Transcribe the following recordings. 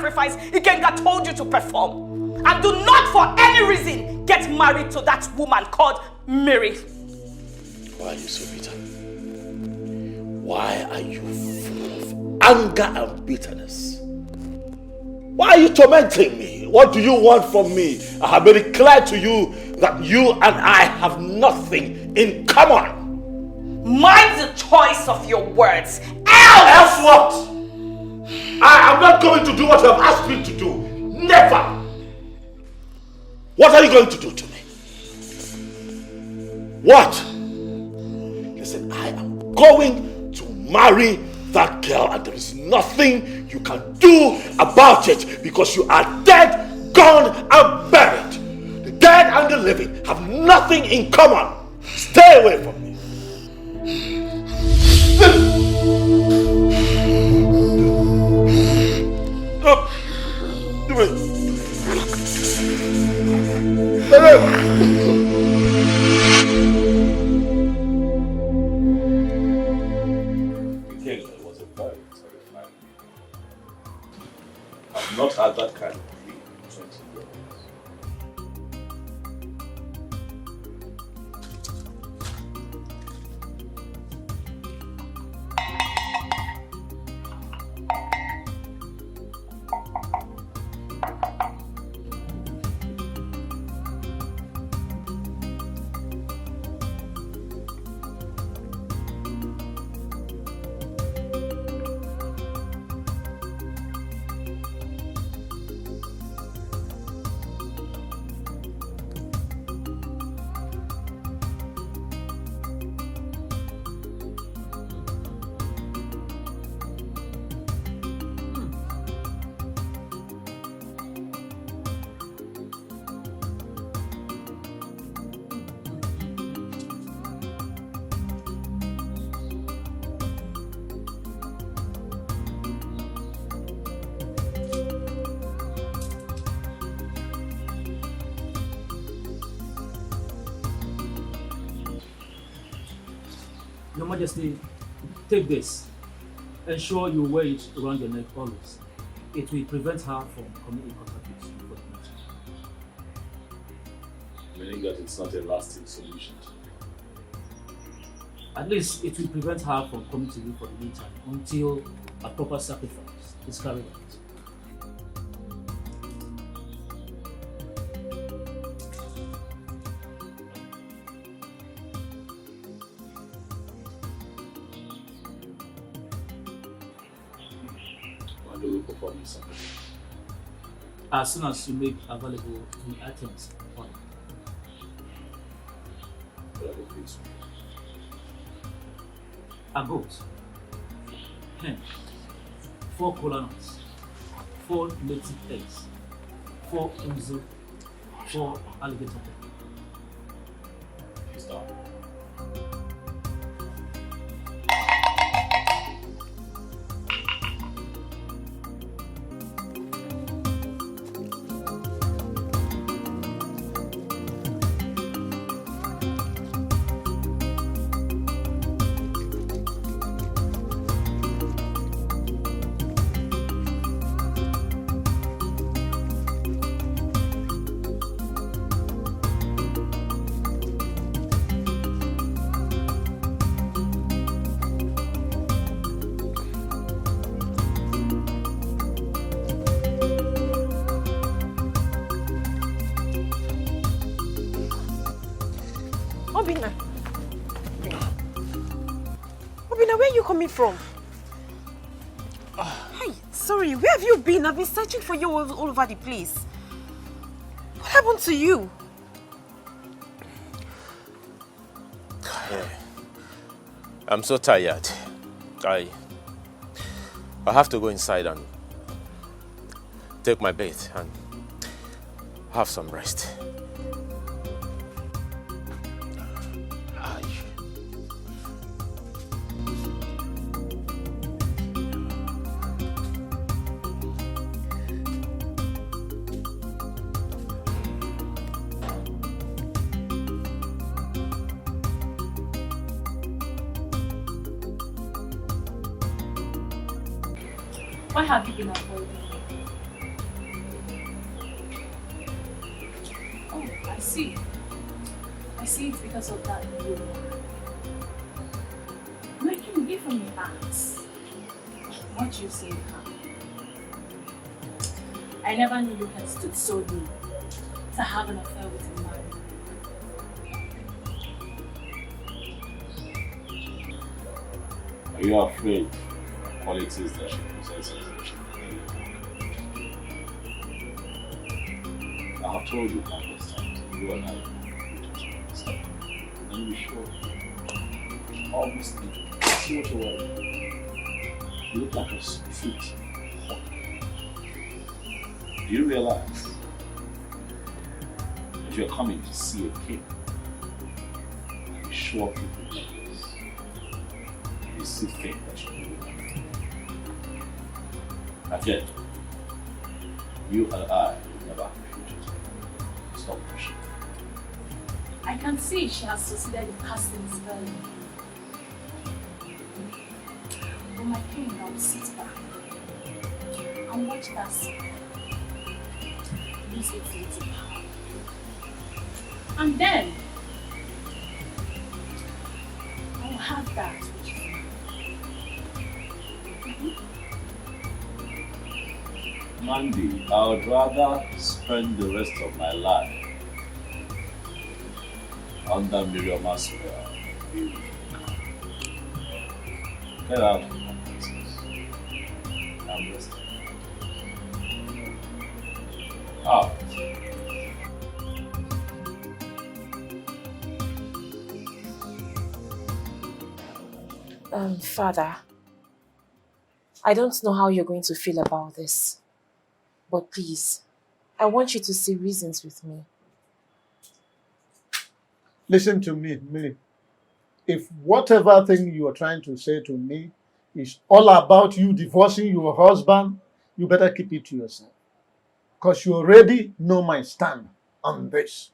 sacrifice Ikenga told you to perform. And do not for any reason get married to that woman called Mary. Why are you so bitter? Why are you full of anger and bitterness? Why are you tormenting me? What do you want from me? I have made it clear to you that you and I have nothing in common. Mind the choice of your words. Else what? I am not going to do what you have asked me to do. Never. What are you going to do to me? What? Listen, I am going to marry that girl and there is nothing you can do about it because you are dead, gone and buried. The dead and the living have nothing in common. Stay away from me. I've not had that kind of dream in 20 years. Your Majesty, take this. Ensure you wear it around your neck always. It will prevent her from coming in contact with you for the Meaning that it's not a lasting solution. At least it will prevent her from coming to you for the meantime until a proper sacrifice is carried out. As soon as you make available the items on a goat, hen, 4 kola nuts, 4 native eggs, 4 umzu, 4 alligator pepper. Stop. Coming from? Hey, sorry, where have you been? I've been searching for you all over the place. What happened to you? I'm so tired. I have to go inside and take my bath and have some rest. Why have you been avoiding me? I see. I see it's because of that you making different acts. What you say, huh? I never knew you can stood so low to have an affair with a man. Are you afraid of the qualities that she possesses that she can I have told you countless times, you and I just understand. And you show almost see what you want. You look like a sweet hawk. Do you realize that you're coming to see a king? I'm sure people like this. You see things that you do. Again, you and I will never have a future. Stop pushing. I can see she has succeeded in casting spell. But my king, I will sit back and watch that spell. Use its little power. And then I will have that which is mine. Mandy, I would rather spend the rest of my life under Miriam's spell. Get out of my business. I'm resting. Out. Father, I don't know how you're going to feel about this, but please, I want you to see reasons with me. Listen to me, Millie. If whatever thing you are trying to say to me is all about you divorcing your husband, you better keep it to yourself. Because you already know my stand on this.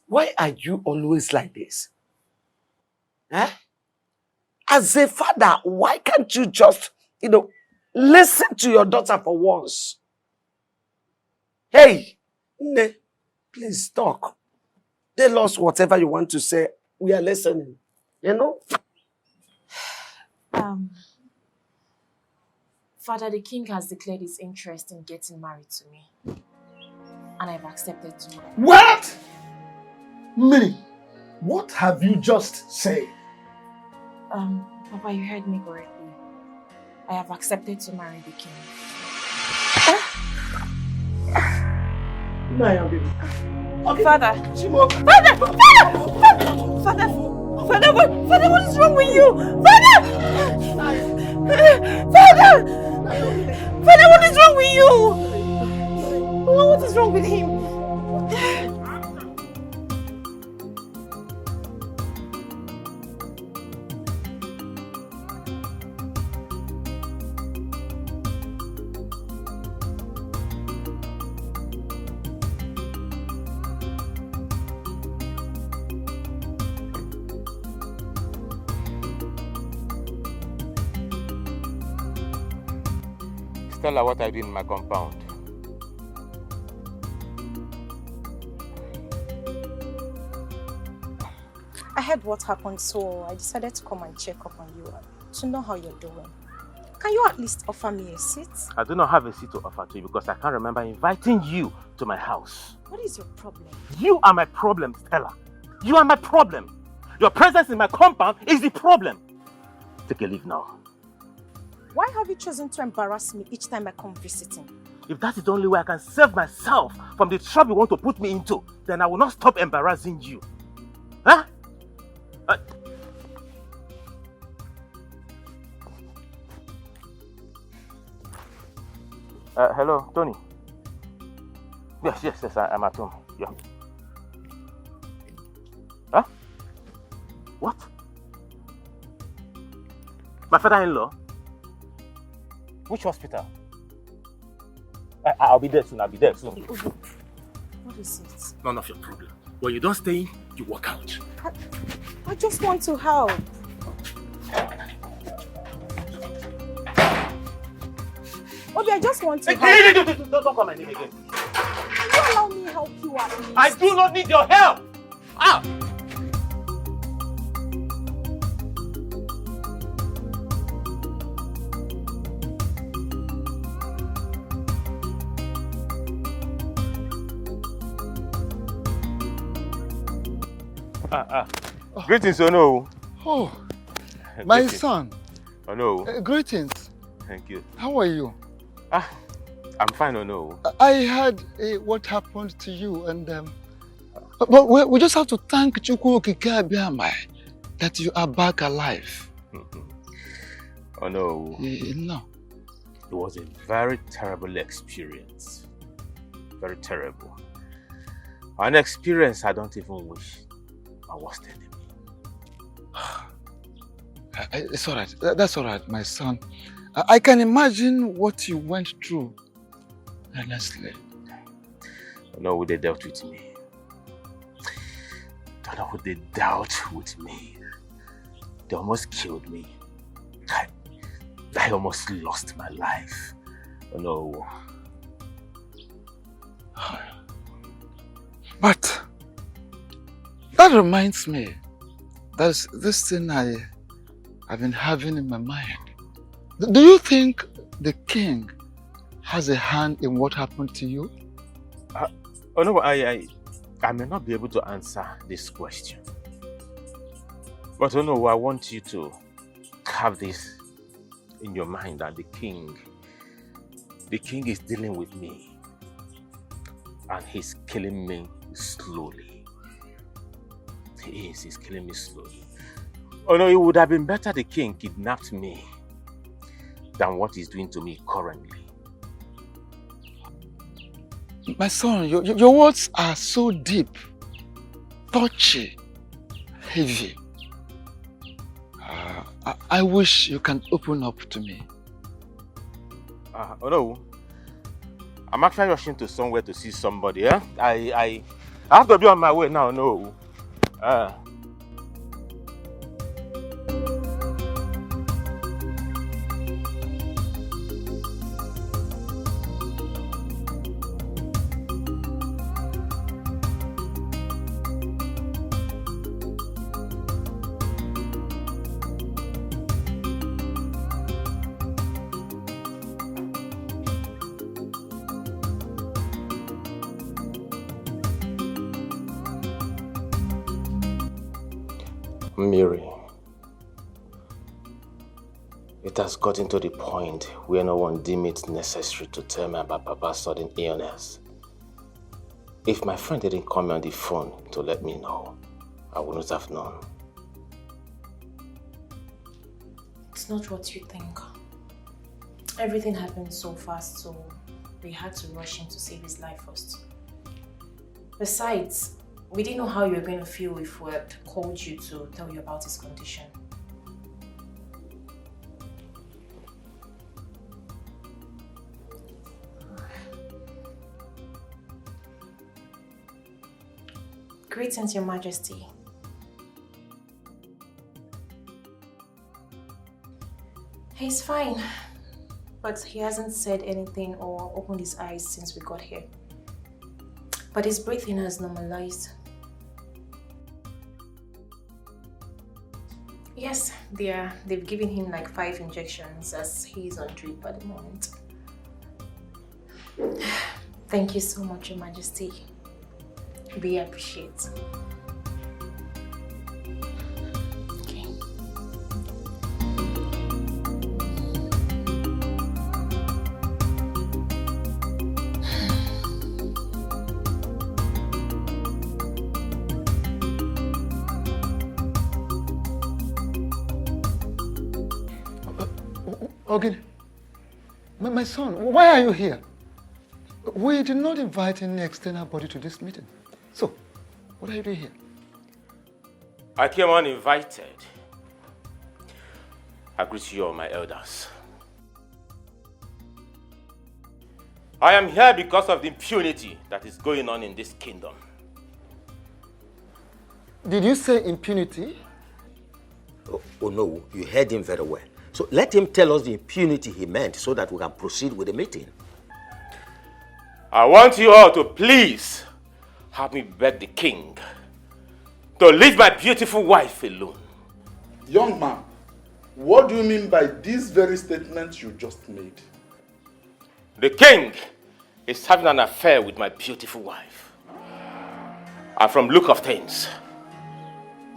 Why are you always like this? Eh? As a father, why can't you just, listen to your daughter for once? Hey, Ne, please talk. Tell us whatever you want to say. We are listening. Father, the king has declared his interest in getting married to me. And I've accepted to. What? Millie, what have you just said? Papa, you heard me correctly. I have accepted to marry the king. Okay. Father! Father, what is wrong with you? Father, what is wrong with you? What is wrong with him? Tell her what I did in my compound. I heard what happened, so I decided to come and check up on you to know how you're doing. Can you at least offer me a seat? I do not have a seat to offer to you because I can't remember inviting you to my house. What is your problem? You are my problem, Stella. You are my problem. Your presence in my compound is the problem. Take a leave now. Why have you chosen to embarrass me each time I come visiting? If that is the only way I can save myself from the trouble you want to put me into, then I will not stop embarrassing you. Huh? Hello, Tony. Yes, I'm at home. Yeah. Huh? What? My father-in-law? Which hospital? I'll be there soon. What is it? None of your problem. When you don't stay in, you walk out. I just want to help. Obie, I just want to help. Hey, don't call my name again. Can you allow me help you at least? I do not need your help. Ah! Greetings, Ono. Oh, my son. Ono. Greetings. Thank you. How are you? I'm fine, Ono. I heard what happened to you, and but we just have to thank Chukwu Okike Abiamai that you are back alive. Oh no. No. It was a very terrible experience. Very terrible. An experience I don't even wish I was telling me. It's all right. That's all right, my son. I can imagine what you went through. Honestly. I know what they dealt with me. I don't know what they dealt with me. They almost killed me. I almost lost my life. Oh no. But that reminds me, there's this thing I've been having in my mind. Do you think the king has a hand in what happened to you? Oh no, I may not be able to answer this question. But oh no, I want you to have this in your mind that the king is dealing with me. And he's killing me slowly. He's killing me slowly. Oh no, it would have been better the king kidnapped me than what he's doing to me currently. My son, your words are so deep, touchy, heavy. I wish you can open up to me. Oh no, I'm actually rushing to somewhere to see somebody. Eh? I have to be on my way now. No. Mary, it has gotten to the point where no one deemed it necessary to tell me about Papa's sudden illness. If my friend didn't call me on the phone to let me know, I wouldn't have known. It's not what you think. Everything happened so fast, so we had to rush in to save his life first. Besides, we didn't know how you were going to feel if we had called you to tell you about his condition. Greetings, Your Majesty. He's fine, but he hasn't said anything or opened his eyes since we got here. But his breathing has normalized. Yes, they've given him like 5 injections as he's on drip at the moment. Thank you so much, Your Majesty. We appreciate. Okay. Okay. My son, why are you here? We did not invite any external body to this meeting. So, what are you doing here? I came uninvited. I greet you all, my elders. I am here because of the impunity that is going on in this kingdom. Did you say impunity? Oh no, you heard him very well. So let him tell us the impunity he meant so that we can proceed with the meeting. I want you all to please help me beg the king to leave my beautiful wife alone. Young man, what do you mean by these very statements you just made? The king is having an affair with my beautiful wife. And from look of things,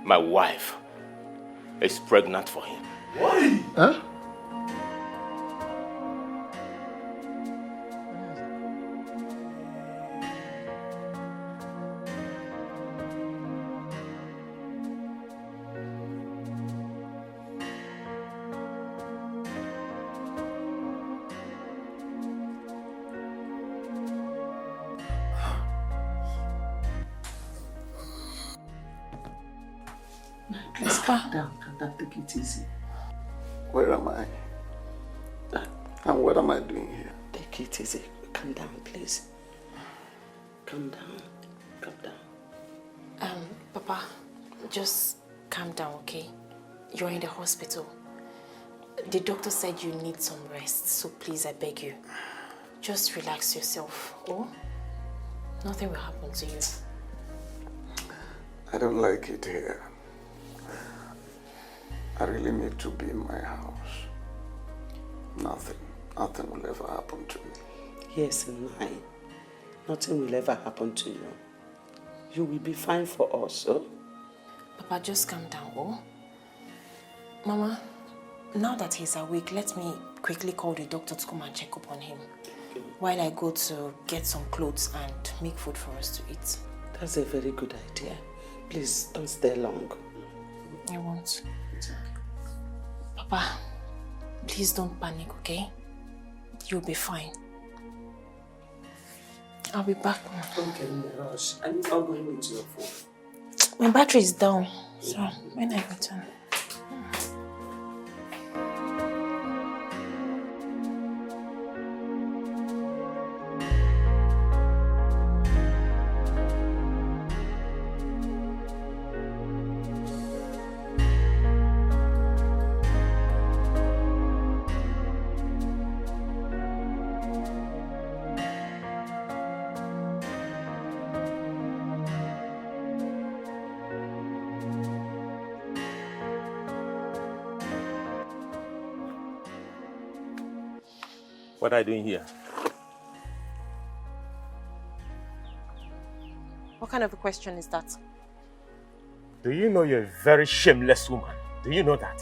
my wife is pregnant for him. Why? Huh? Please calm down. Take it easy. Where am I? And what am I doing here? Take it easy. Calm down, please. Calm down. Calm down. Papa, just calm down, okay? You're in the hospital. The doctor said you need some rest, so please, I beg you. Just relax yourself, oh? Nothing will happen to you. I don't like it here. I really need to be in my house. Nothing will ever happen to me. Yes, mine. Nothing will ever happen to you. You will be fine for us, oh? Papa, just calm down, oh? Mama, now that he's awake, let me quickly call the doctor to come and check up on him. Okay. While I go to get some clothes and make food for us to eat. That's a very good idea. Please, don't stay long. I won't. Papa, please don't panic, okay? You'll be fine. I'll be back now. Don't get in a rush. I'm not going with your phone. My battery is down, so when I return. What are you doing here? What kind of a question is that? Do you know you're a very shameless woman? Do you know that?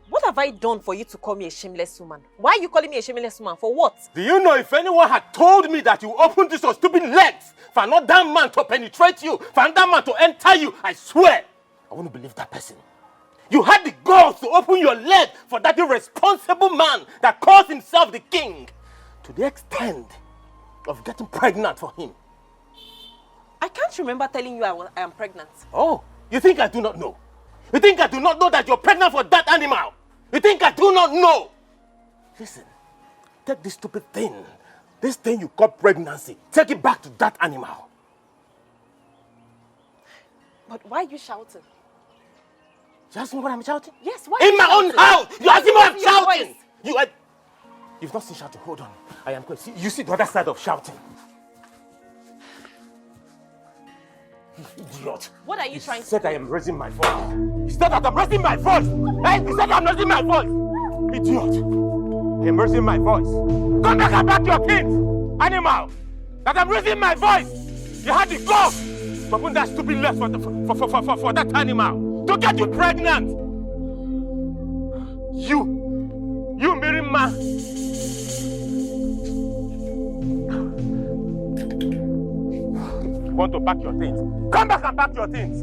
What have I done for you to call me a shameless woman? Why are you calling me a shameless woman? For what? Do you know if anyone had told me that you opened this your stupid legs for another man to penetrate you, for another man to enter you, I swear, I wouldn't believe that person. You had the balls to open your leg for that irresponsible man that calls himself the king, to the extent of getting pregnant for him. I can't remember telling you I am pregnant. Oh, you think I do not know? You think I do not know that you're pregnant for that animal? You think I do not know? Listen, take this stupid thing, this thing you call pregnancy, take it back to that animal. But why are you shouting? You ask me what I'm shouting? Yes, why? In my own house! You ask me what I'm shouting! You've not seen shouting. Hold on. I am going. You see the other side of shouting. You idiot. What are you trying to say? He said I am raising my voice. He said that I'm raising my voice. Hey, he said I'm raising my voice. Idiot. I am raising my voice. Come back and back your kids. Animal. That I'm raising my voice. You had the gall to open that stupid left for that animal. To get you pregnant! You married man! Want to pack your things? Come back and pack your things!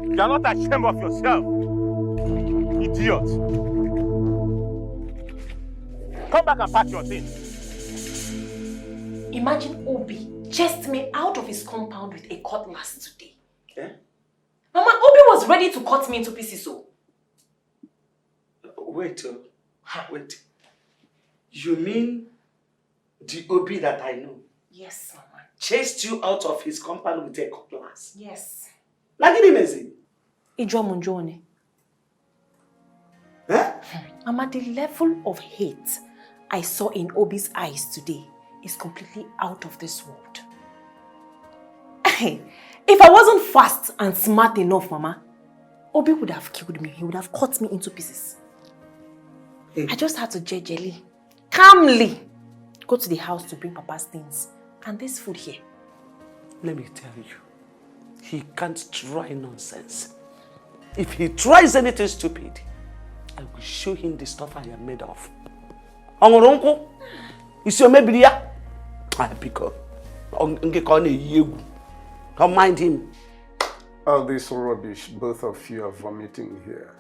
You are not ashamed of yourself, idiot! Come back and pack your things! Imagine Obie chased me out of his compound with a cutlass today. Yeah? Mama, Obie was ready to cut me into pieces, so. Wait. You mean the Obie that I know? Yes, Mama. Chased you out of his compound with a cutlass? Yes. Lagini mezi? Ijomunjone. Mama, the level of hate I saw in Obie's eyes today is completely out of this world. If I wasn't fast and smart enough, Mama, Obie would have killed me. He would have cut me into pieces. Hey. I just had to gingerly, calmly go to the house to bring Papa's things and this food here. Let me tell you, he can't try nonsense. If he tries anything stupid, I will show him the stuff I am made of. Uncle, you see maybe ya? I pick up. Don't mind him. All this rubbish both of you are vomiting here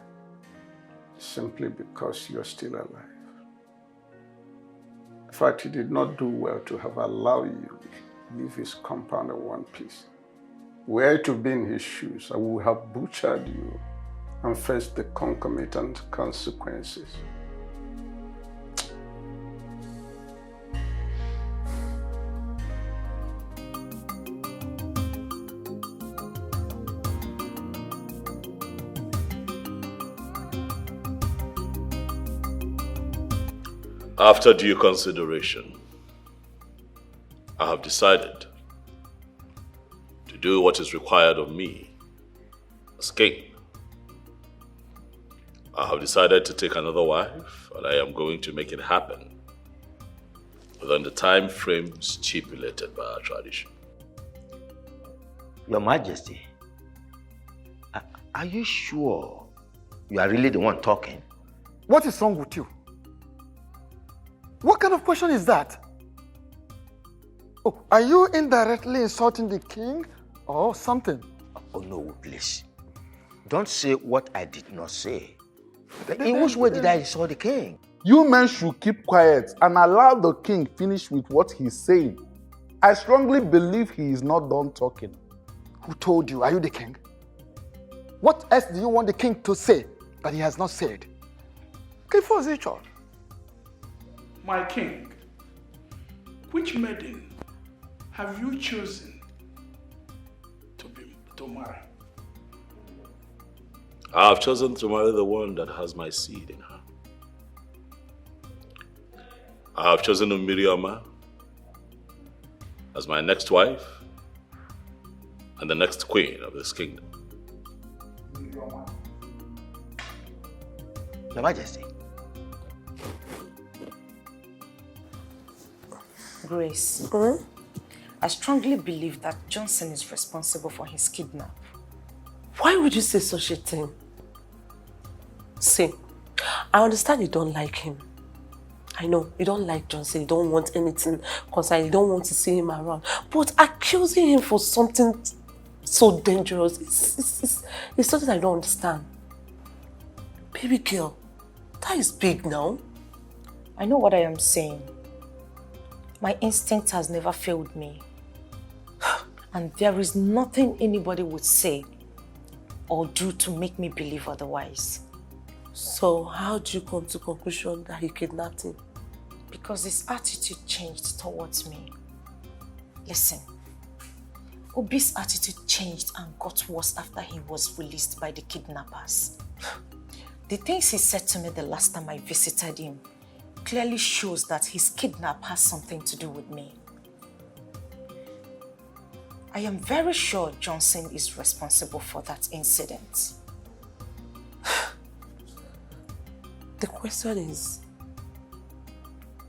simply because you're still alive. In fact, he did not do well to have allowed you to leave his compound in one piece. Were to be in his shoes, I would have butchered you and faced the concomitant consequences. After due consideration, I have decided to do what is required of me as king. I have decided to take another wife, and I am going to make it happen within the time frame stipulated by our tradition. Your Majesty, are you sure you are really the one talking? What is wrong with you? What kind of question is that? Oh, are you indirectly insulting the king or something? Oh no, please. Don't say what I did not say. In which way did I insult the king? You men should keep quiet and allow the king finish with what he's saying. I strongly believe he is not done talking. Who told you? Are you the king? What else do you want the king to say that he has not said? Discharge. My king, which maiden have you chosen to marry? I have chosen to marry the one that has my seed in her. I have chosen Miriama as my next wife and the next queen of this kingdom. Your Majesty. Grace, I strongly believe that Johnson is responsible for his kidnap. Why would you say such a thing? See, I understand you don't like him. I know, you don't like Johnson, you don't want anything concerning, you don't want to see him around. But accusing him for something so dangerous, it's something I don't understand. Baby girl, that is big now. I know what I am saying. My instinct has never failed me. And there is nothing anybody would say or do to make me believe otherwise. So how do you come to the conclusion that he kidnapped him? Because his attitude changed towards me. Listen, Obie's attitude changed and got worse after he was released by the kidnappers. The things he said to me the last time I visited him clearly shows that his kidnap has something to do with me. I am very sure Johnson is responsible for that incident. The question is,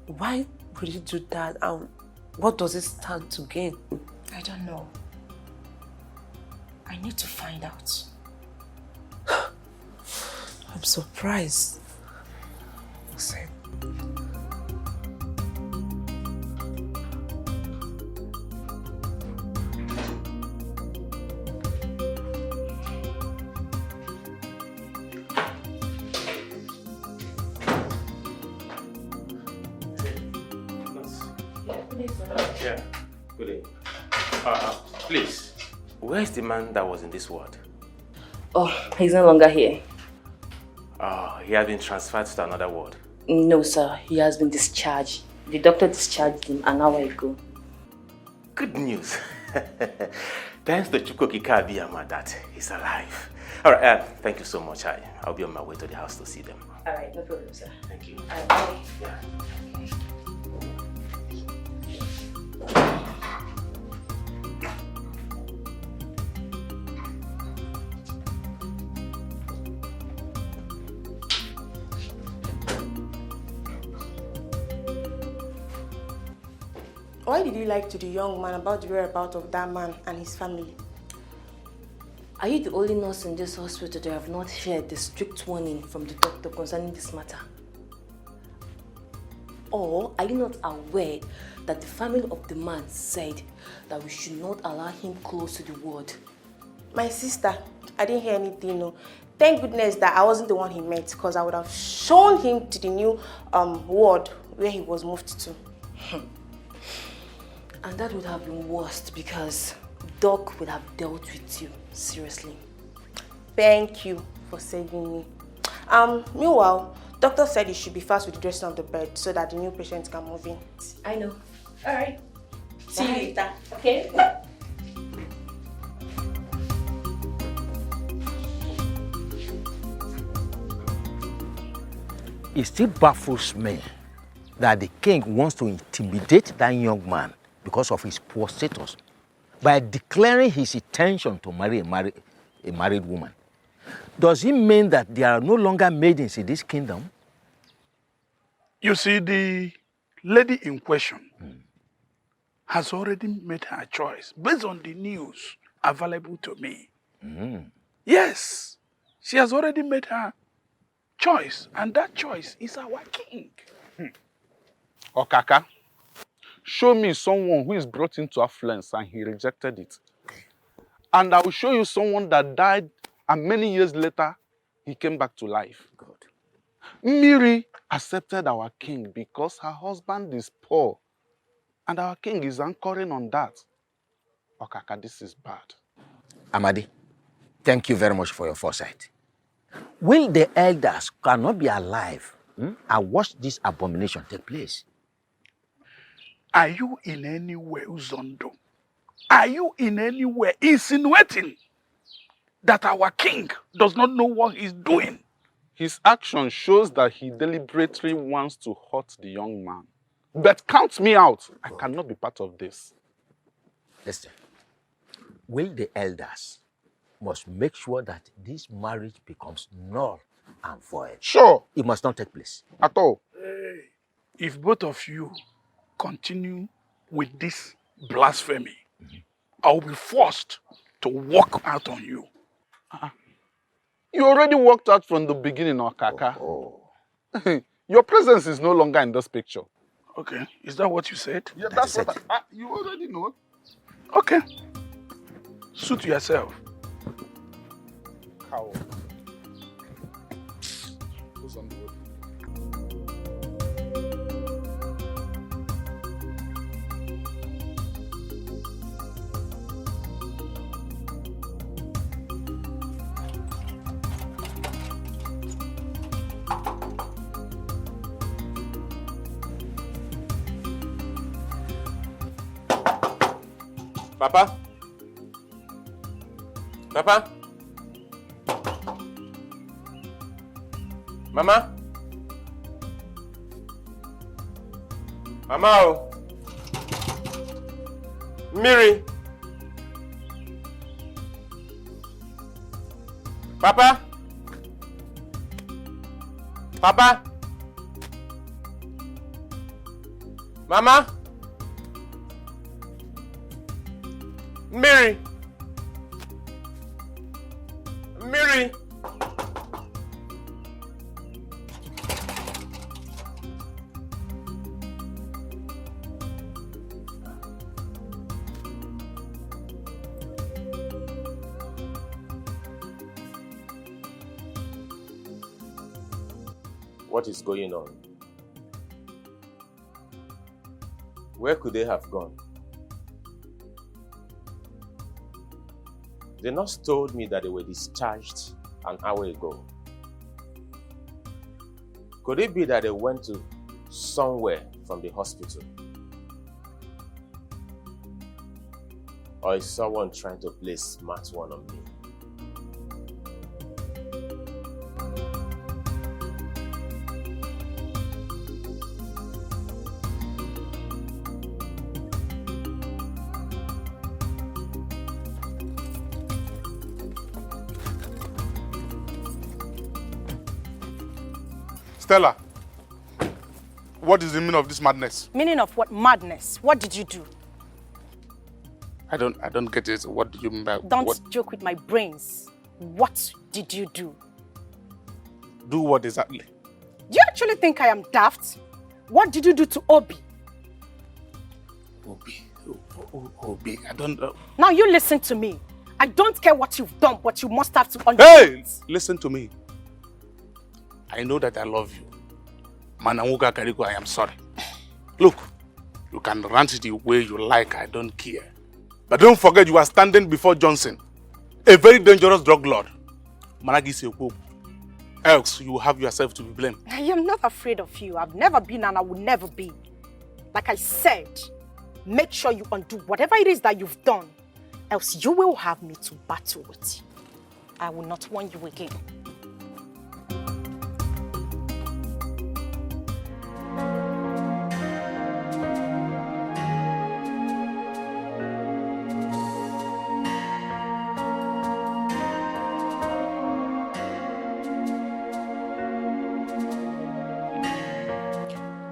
why would you do that and what does it stand to gain? I don't know. I need to find out. I'm surprised. Listen. Yeah, good day. Please, where is the man that was in this ward? Oh, he's no longer here. He has been transferred to another ward. No, sir. He has been discharged. The doctor discharged him an hour ago. Good news. Thanks to Chukokika Abiyama that he's alive. All right, thank you so much. I'll be on my way to the house to see them. Alright, no problem, sir. Thank you. Alright, bye. Yeah. Why did you lie to the young man about the whereabouts of that man and his family? Are you the only nurse in this hospital that have not heard the strict warning from the doctor concerning this matter? Or are you not aware that the family of the man said that we should not allow him close to the ward? My sister, I didn't hear anything, no. Thank goodness that I wasn't the one he met, because I would have shown him to the new ward where he was moved to. And that would have been worst because Doc would have dealt with you seriously. Thank you for saving me. Meanwhile, doctor said you should be fast with the dressing of the bed so that the new patient can move in. I know. Alright. See you later. Okay? It still baffles me that the king wants to intimidate that young man because of his poor status by declaring his intention to marry a married woman. Does it mean that there are no longer maidens in this kingdom? You see, the lady in question has already made her choice based on the news available to me. Yes, she has already made her choice, and that choice is our king. Okaka, show me someone who is brought into affluence and he rejected it. And I will show you someone that died and many years later, he came back to life. God. Miri accepted our king because her husband is poor. And our king is anchoring on that. Okaka, this is bad. Amadi, thank you very much for your foresight. Will the elders cannot be alive and watch this abomination take place? Are you in any way, Uzondo? Are you in any way insinuating that our king does not know what he's doing? His action shows that he deliberately wants to hurt the young man. But count me out. I cannot be part of this. Listen, will the elders must make sure that this marriage becomes null and void? Sure. It must not take place. At all. Hey, if both of you continue with this blasphemy, I will be forced to walk out on you. You already walked out from the beginning, Okaka. Your presence is no longer in this picture. Okay, is that what you said? Yeah, that's what you already know. Okay. Suit yourself. Cow. Who's on the road? Papa? Papa? Mama? Mama? Oh. Miri? Papa? Papa? Mama? Miri? Miri? What is going on? Where could they have gone? The nurse told me that they were discharged an hour ago. Could it be that they went to somewhere from the hospital? Or is someone trying to play smart one on me? Stella, what is the meaning of this madness? Meaning of what? Madness. What did you do? I don't get it. What do you mean by Don't joke with my brains. What did you do? Do what exactly? Do you actually think I am daft? What did you do to Obie? Obie, I don't know. Now you listen to me. I don't care what you've done, but you must have to understand. Hey! Listen to me. I know that I love you. Mananguka Kariko, I am sorry. Look, you can rant the way you like, I don't care. But don't forget you are standing before Johnson, a very dangerous drug lord. Managi Seko. Else, you will have yourself to be blamed. I am not afraid of you. I've never been and I will never be. Like I said, make sure you undo whatever it is that you've done. Else you will have me to battle with. I will not warn you again.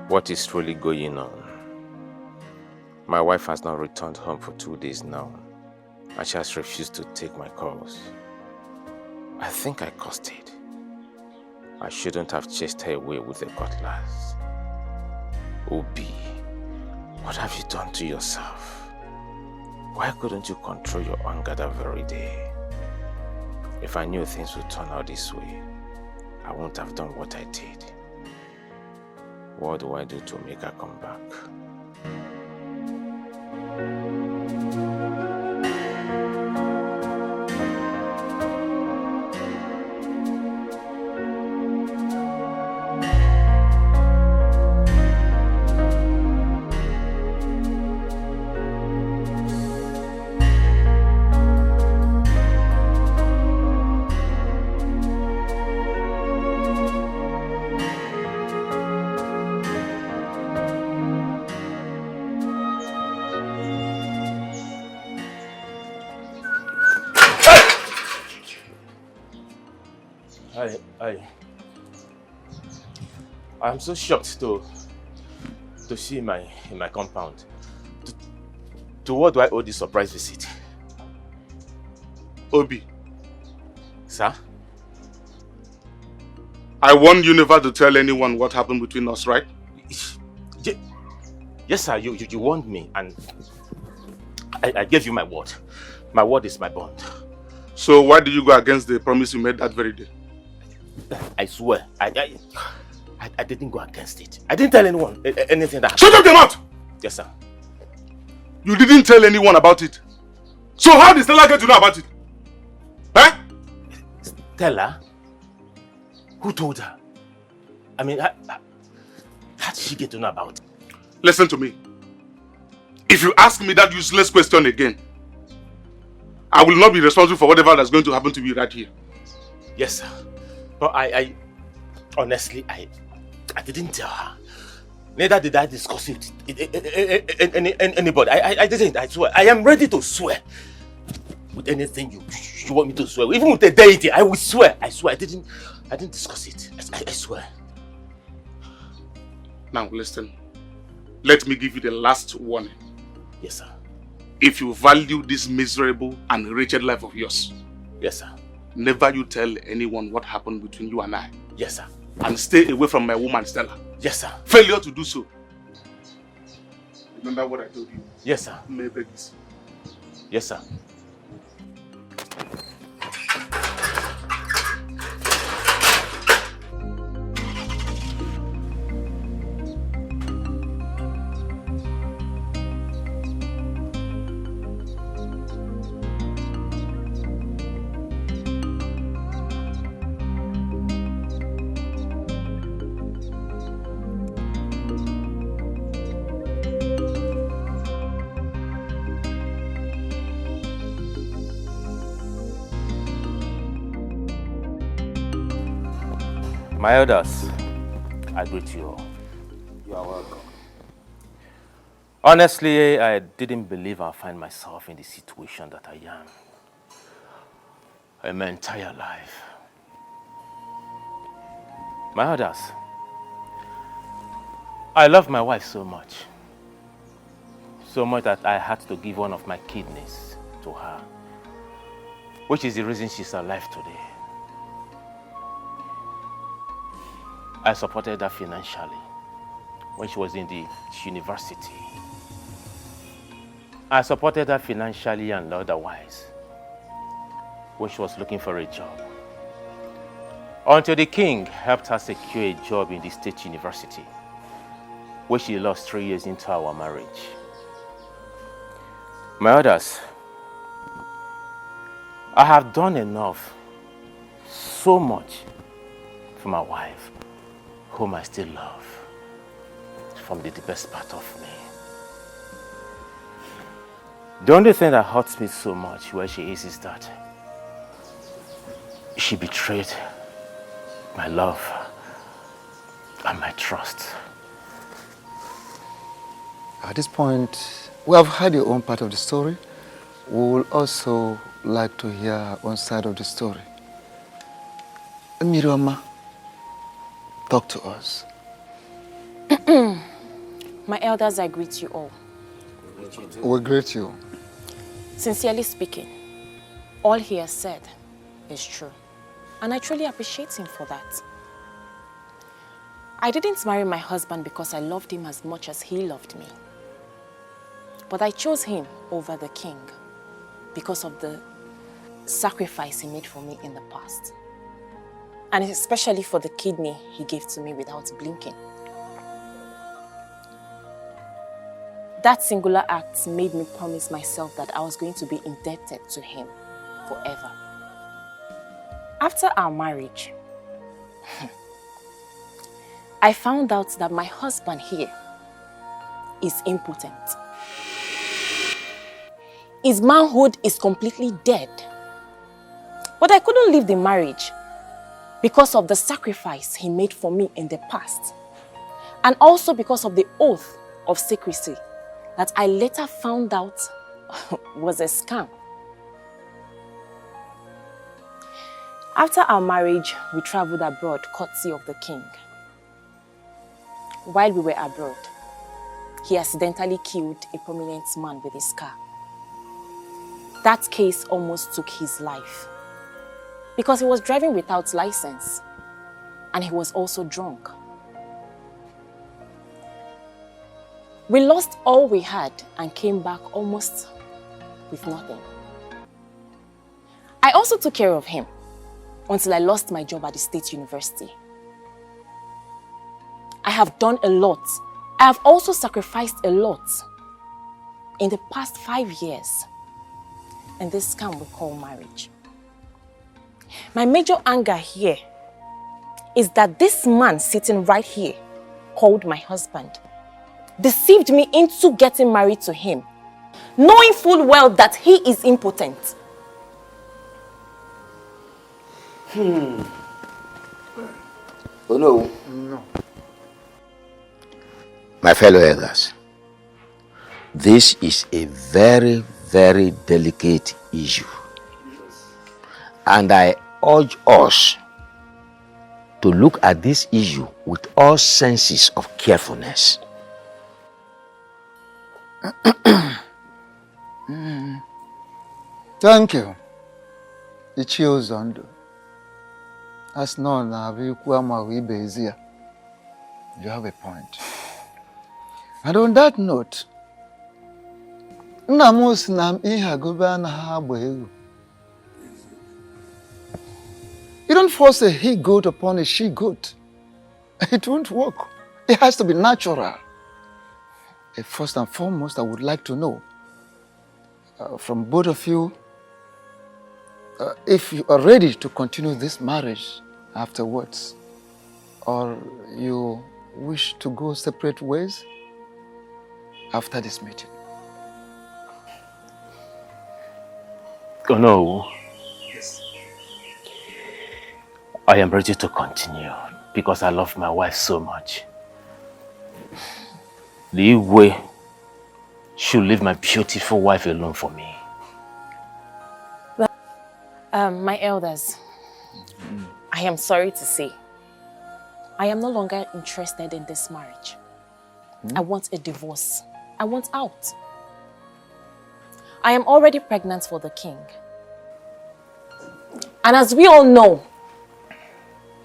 What is really going on? My wife has not returned home for 2 days now, and she has refused to take my calls. I think I caused it. I shouldn't have chased her away with a cutlass. Obie, what have you done to yourself? Why couldn't you control your anger that very day? If I knew things would turn out this way, I wouldn't have done what I did. What do I do to make her come back? I'm so shocked to see in my compound. To what do I owe this surprise visit? Obie. Sir? I warned you never to tell anyone what happened between us, right? Yes, sir. You warned me, and I gave you my word. My word is my bond. So why did you go against the promise you made that very day? I swear, I didn't go against it. I didn't tell anyone anything that... Shut up your mouth! Yes, sir. You didn't tell anyone about it. So how did Stella get to know about it? Huh? Stella? Who told her? I mean, how did she get to know about it? Listen to me. If you ask me that useless question again, I will not be responsible for whatever that's going to happen to me right here. Yes, sir. But I honestly, I didn't tell her. Neither did I discuss it with anybody. I didn't, I swear. I am ready to swear. With anything you want me to swear. Even with the deity, I will swear. I swear. I didn't discuss it. I swear. Now listen. Let me give you the last warning. Yes, sir. If you value this miserable and wretched life of yours. Yes, sir. Never you tell anyone what happened between you and I. Yes, sir. And stay away from my woman, Stella. Yes, sir. Failure to do so. Remember what I told you? Yes, sir. Maybe. Yes, sir. My elders, I greet you all. You are welcome. Honestly, I didn't believe I'd find myself in the situation that I am in my entire life. My elders, I love my wife so much. So much that I had to give one of my kidneys to her, which is the reason she's alive today. I supported her financially when she was in the university. I supported her financially and otherwise when she was looking for a job. Until the king helped her secure a job in the state university, where she lost 3 years into our marriage. My others, I have done enough, so much, for my wife, whom I still love, from the deepest part of me. The only thing that hurts me so much where she is that she betrayed my love and my trust. At this point, we have heard your own part of the story. We will also like to hear one side of the story. Miriama, talk to us. My elders, I greet you all. We greet you. Sincerely speaking, all he has said is true. And I truly appreciate him for that. I didn't marry my husband because I loved him as much as he loved me. But I chose him over the king because of the sacrifice he made for me in the past. And especially for the kidney he gave to me without blinking. That singular act made me promise myself that I was going to be indebted to him forever. After our marriage, I found out that my husband here is impotent. His manhood is completely dead. But I couldn't leave the marriage because of the sacrifice he made for me in the past. And also because of the oath of secrecy that I later found out was a scam. After our marriage, we traveled abroad courtesy of the king. While we were abroad, he accidentally killed a prominent man with his car. That case almost took his life because he was driving without license and he was also drunk. We lost all we had and came back almost with nothing. I also took care of him until I lost my job at the state university. I have done a lot. I have also sacrificed a lot in the past 5 years in this scam we call marriage. My major anger here is that this man sitting right here, called my husband, deceived me into getting married to him, knowing full well that he is impotent. Oh no. No. My fellow elders, this is a very, very delicate issue. And I urge us to look at this issue with all senses of carefulness. Thank you. Ichie Uzondo. As known, you have a point. And on that note, you don't force a he-goat upon a she-goat. It won't work. It has to be natural. First and foremost, I would like to know from both of you if you are ready to continue this marriage afterwards, or you wish to go separate ways after this meeting. Oh no. I am ready to continue because I love my wife so much. The way should leave my beautiful wife alone for me. My elders, I am sorry to say, I am no longer interested in this marriage. I want a divorce. I want out. I am already pregnant for the king. And as we all know,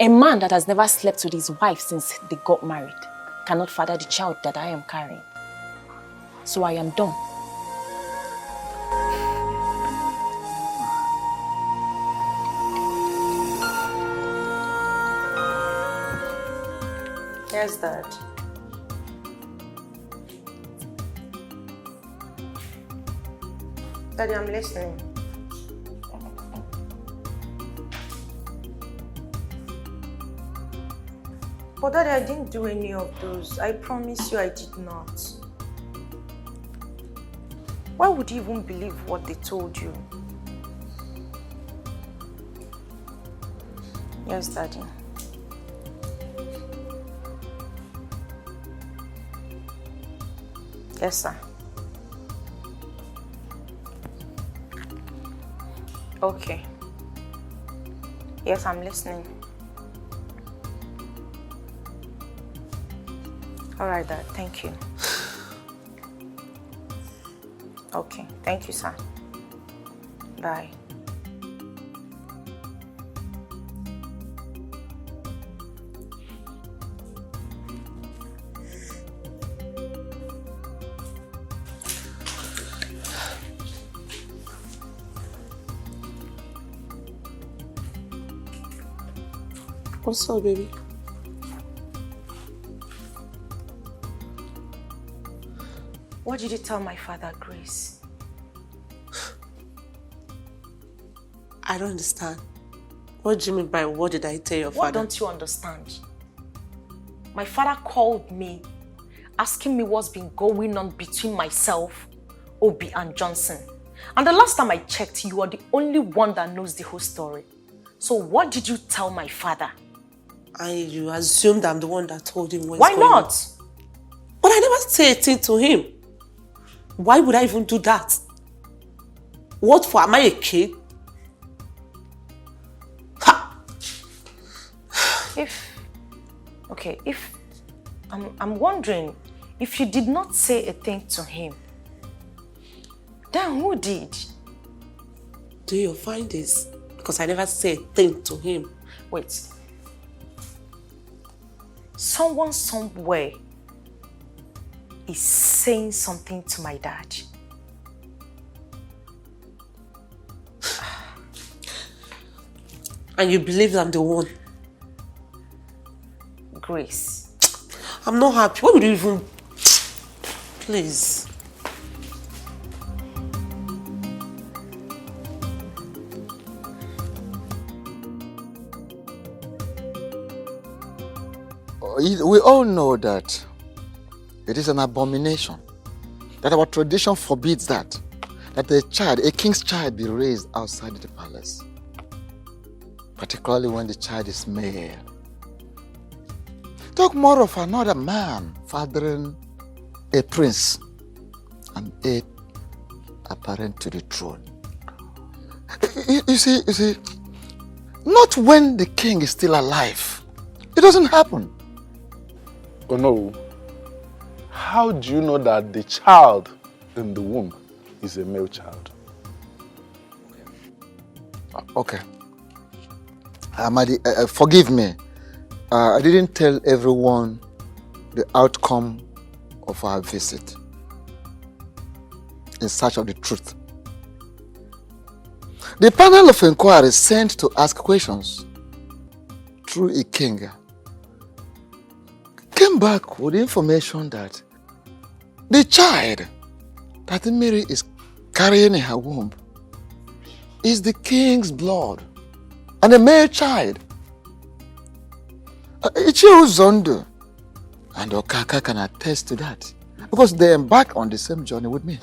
a man that has never slept with his wife since they got married cannot father the child that I am carrying. So I am done. Yes, Dad. Daddy, I'm listening. But Daddy, I didn't do any of those. I promise you I did not. Why would you even believe what they told you? Yes, Daddy. Yes, sir. Okay. Yes, I'm listening. All right, Dad. Thank you. Okay. Thank you, sir. Bye. What's up, baby? What did you tell my father, Grace? I don't understand. What do you mean by what did I tell your father? What don't you understand? My father called me, asking me what's been going on between myself, Obie, and Johnson. And the last time I checked, you are the only one that knows the whole story. So what did you tell my father? And you assumed I'm the one that told him what's Why going on. not? But I never said a thing to him. Why would I even do that? What for? Am I a kid? I'm wondering, if you did not say a thing to him, then who did? Do your findings, because I never said a thing to him. Wait. Someone somewhere is saying something to my dad. And you believe I'm the one? Grace. I'm not happy. Why would you even... Please. We all know that it is an abomination, that our tradition forbids that a king's child be raised outside the palace, particularly when the child is male. Talk more of another man fathering a prince and heir apparent to the throne. You see, not when the king is still alive. It doesn't happen. Oh no. How do you know that the child in the womb is a male child? Okay. Amadi, forgive me. I didn't tell everyone the outcome of our visit in search of the truth. The panel of inquiry sent to ask questions through a king came back with information that the child that Mary is carrying in her womb is the king's blood and a male child. Ichiro Zondo and Okaka can attest to that because they embarked on the same journey with me.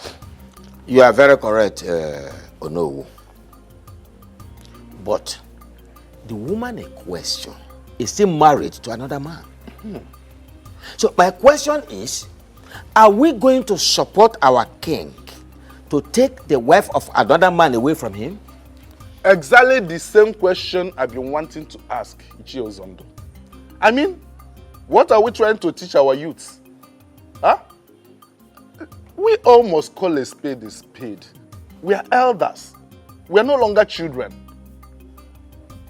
You are very correct, Onowu. But the woman in question is still married to another man. So my question is, are we going to support our king to take the wife of another man away from him? Exactly the same question I've been wanting to ask Ichiro Zondo. I mean, what are we trying to teach our youths? Huh? We all must call a spade a spade. We are elders. We are no longer children.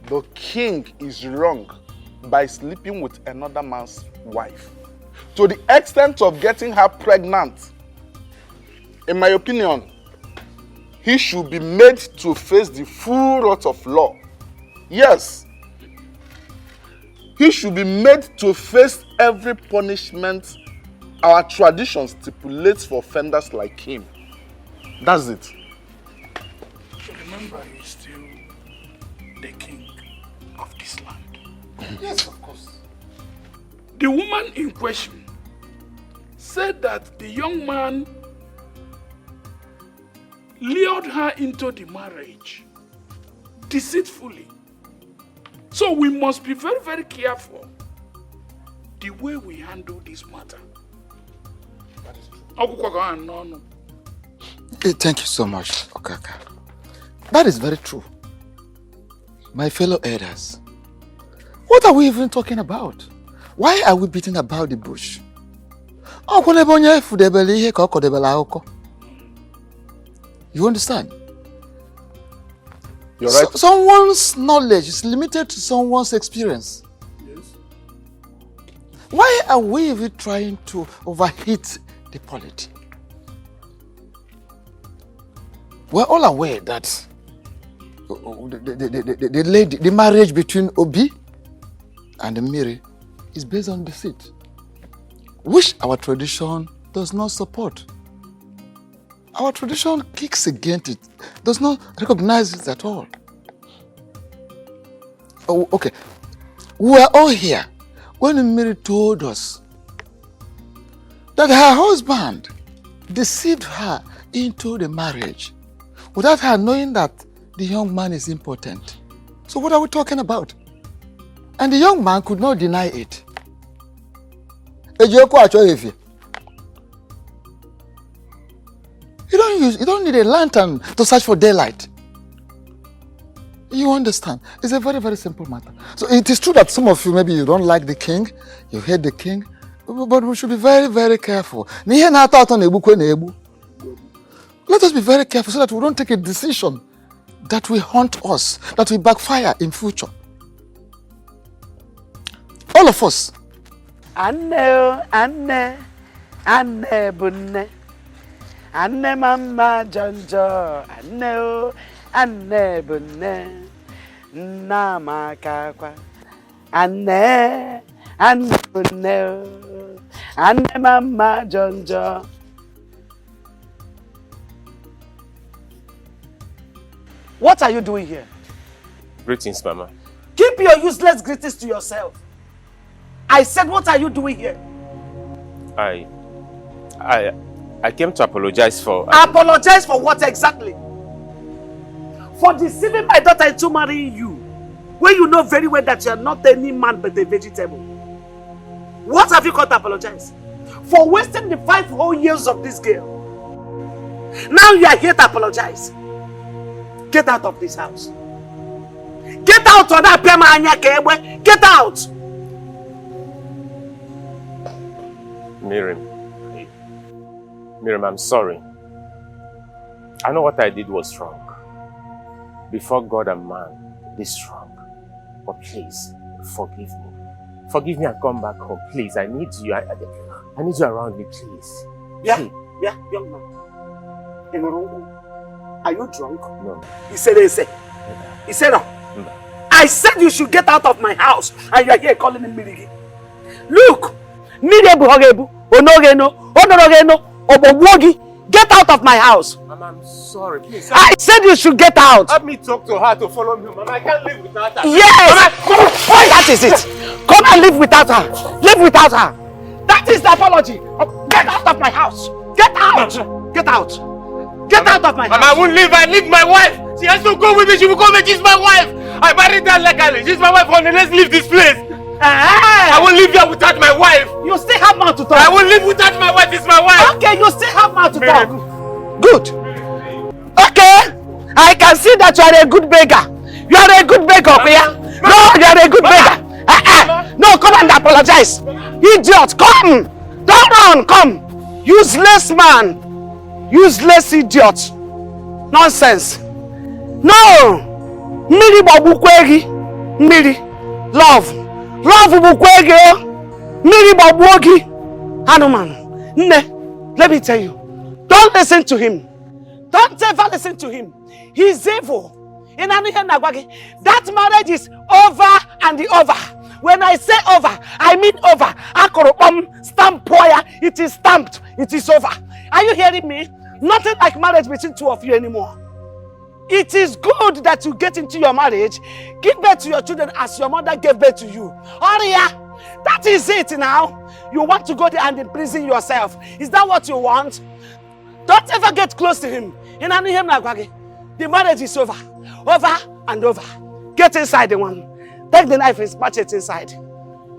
The king is wrong by sleeping with another man's wife, to the extent of getting her pregnant. In my opinion, he should be made to face the full wrath of law. Yes, he should be made to face every punishment our tradition stipulates for offenders like him. That's it. So remember, he's still the king of this land. Yes, of course. The woman in question said that the young man lured her into the marriage deceitfully. So we must be very, very careful the way we handle this matter. That is true. Thank you so much, Okaka. That is very true. My fellow elders, what are we even talking about? Why are we beating about the bush? You understand? You're right. Someone's knowledge is limited to someone's experience. Yes. Why are we even trying to overheat the polity? We're all aware that the marriage between Obie and Mary is based on deceit, which our tradition does not support. Our tradition kicks against it, does not recognize it at all. Oh, okay. We were all here when Mary told us that her husband deceived her into the marriage without her knowing that the young man is impotent. So what are we talking about? And the young man could not deny it. You don't need a lantern to search for daylight. You understand? It's a very, very simple matter. So it is true that some of you, maybe you don't like the king, you hate the king, but we should be very, very careful. Let us be very careful so that we don't take a decision that will haunt us, that will backfire in future. All of us. Anne bunne. Anne mama jonjo. Anne bunne. Nama kakwa. Anne bunne. Anne mama jonjo. What are you doing here? Greetings, Mama. Keep your useless greetings to yourself. I said, what are you doing here? I came to apologize for... Apologize for what exactly? For deceiving my daughter into marrying you, when you know very well that you are not any man but a vegetable. What have you got to apologize? For wasting the 5 whole years of this girl. Now you are here to apologize. Get out of this house. Get out of that pema anya kebwe. Get out. Miriam, I'm sorry. I know what I did was wrong. Before God and man, this wrong. But please, forgive me. Forgive me and come back home. Please, I need you. I need you around me, please. Yeah, young man. Are you drunk? No. He said, no. I said you should get out of my house and you are here calling me Mirigi. Look! Get out of my house. Mama, I'm sorry. Please. I said you should get out. Help me talk to her to follow me. Mama, I can't live without her. Yes! Mama, that is it. Come and live without her. Live without her. That is the apology. Get out of my house. Get out. Get out. Get out of my house. Mama, I won't leave. I need my wife. She has to go with me. She will go with me. She's my wife. I married her legally. She's my wife. Let's leave this place. I won't live here without my wife. You still have mouth to talk. I won't live without my wife. It's my wife. Okay, you still have mouth to talk. Good. Okay. I can see that you are a good beggar. You are a good beggar, Pia. No, you are a good beggar. No, come and apologize. Idiot, come. Don't run, come. Useless man. Useless idiot. Nonsense. No! Miri babukwegi. Miri. Love. Love bukwegi. Miri babuogi. Hanuman. Ne. Let me tell you. Don't listen to him. Don't ever listen to him. He's evil. That marriage is over and over. When I say over, I mean over. Stamp poya. It is stamped. It is over. Are you hearing me? Nothing like marriage between two of you anymore. It is good that you get into your marriage, give birth to your children as your mother gave birth to you. Oria, that is it now. You want to go there and imprison yourself. Is that what you want? Don't ever get close to him. The marriage is over. Over and over. Get inside the one. Take the knife and smash it inside.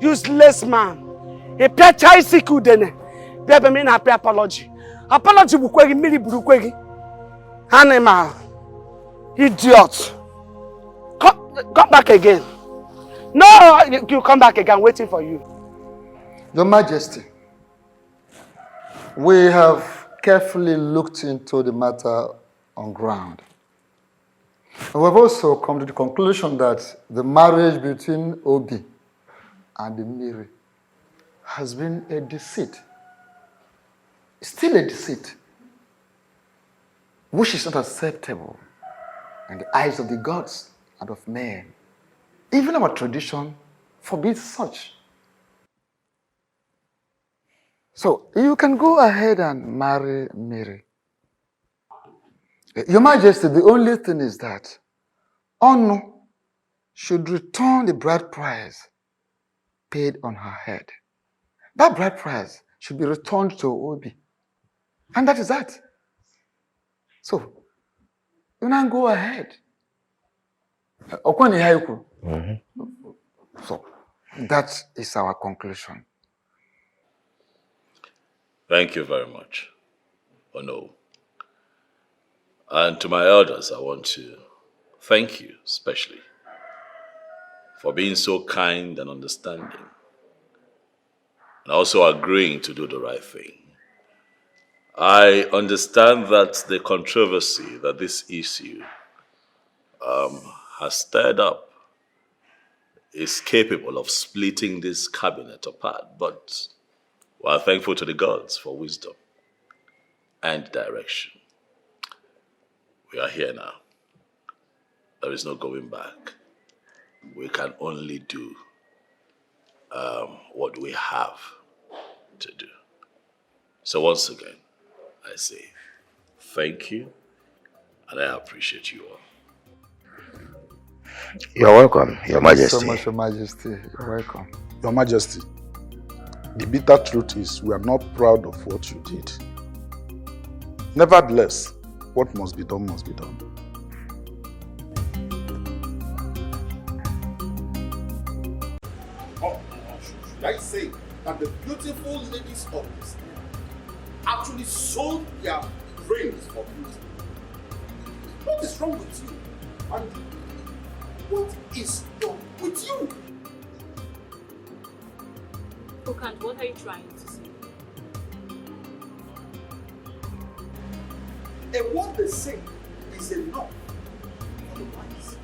Useless man. A pia chai siku dene. Bebe mean happy apology. Apology bukwegi mili bukwegi. Animal. Idiot. Come back again. No, you come back again. I'm waiting for you. Your Majesty, we have carefully looked into the matter on ground. We have also come to the conclusion that the marriage between Obie and Miri has been a deceit. Still a deceit, which is not acceptable in the eyes of the gods and of men. Even our tradition forbids such. So you can go ahead and marry Miri. Your Majesty, the only thing is that Onu should return the bride price paid on her head. That bride price should be returned to Obie. And that is that. So, you now go ahead. So, that is our conclusion. Thank you very much, Ono. And to my elders, I want to thank you especially for being so kind and understanding, and also agreeing to do the right thing. I understand that the controversy that this issue has stirred up is capable of splitting this cabinet apart, but we are thankful to the gods for wisdom and direction. We are here now. There is no going back. We can only do what we have to do. So once again, I say thank you, and I appreciate you all. You're welcome, Your Majesty. Thank you so much, Your Majesty. You're welcome. Your Majesty, the bitter truth is we are not proud of what you did. Nevertheless, what must be done must be done. Or should I say that the beautiful ladies of this actually sold their brains for beauty? What is wrong with you? And what is wrong with you? Okant, what are you trying to say? And what they say is enough for the wise.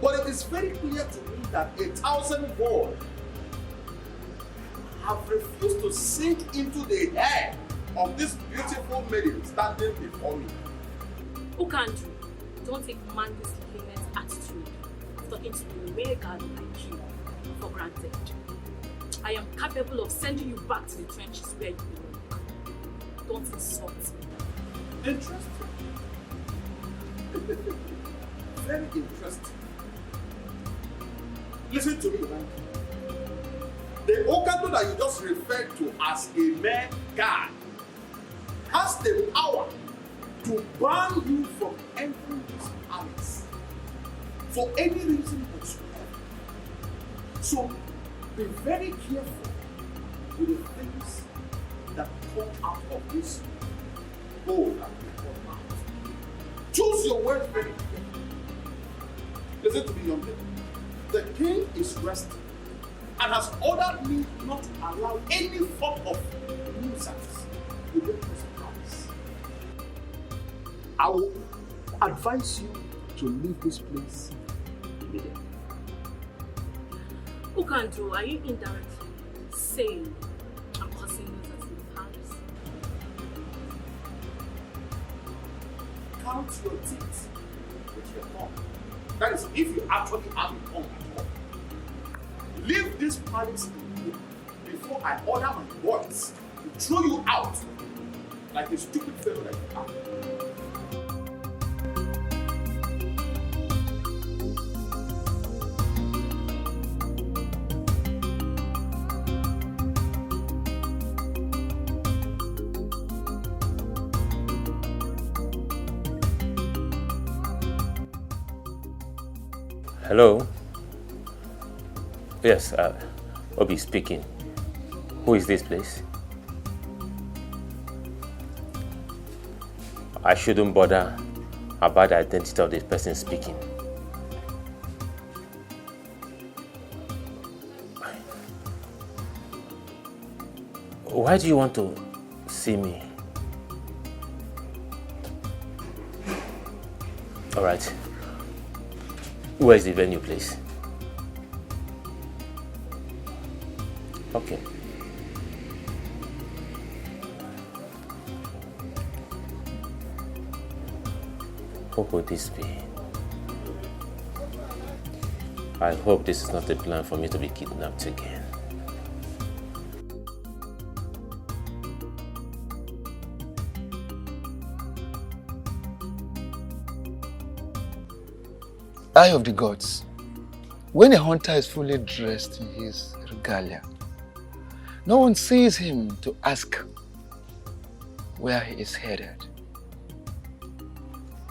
But it is very clear to me that 1,000 boys have refused to sink into the hair of this beautiful maiden standing before me. Okant, don't take man's limit attitude of talking to a mere girl like you for granted. I am capable of sending you back to the trenches where you belong. Don't insult me. Interesting. Very interesting. Listen to me, man. The Okando that you just referred to as a mere guy has the power to ban you from entering this palace for any reason whatsoever. So be very careful with the things that come out of this bowl that we come out. Choose your words very carefully. Listen to me, young lady. The king is resting and has ordered me not to allow any form of nuisance within this palace. I will advise you to leave this place immediately. Ukandru, are you indirectly saying I'm causing nuisance in Paris? Count your teeth with your tongue. That is, if you actually have a tongue at all. Leave this palace before I order my boys to throw you out like a stupid fellow that you are. Hello? Yes, Obie speaking. Who is this, please? I shouldn't bother about the identity of the person speaking. Why do you want to see me? All right. Where is the venue, please? Okay. Who could this be? I hope this is not a plan for me to be kidnapped again. Eye of the gods. When a hunter is fully dressed in his regalia, no one sees him to ask where he is headed.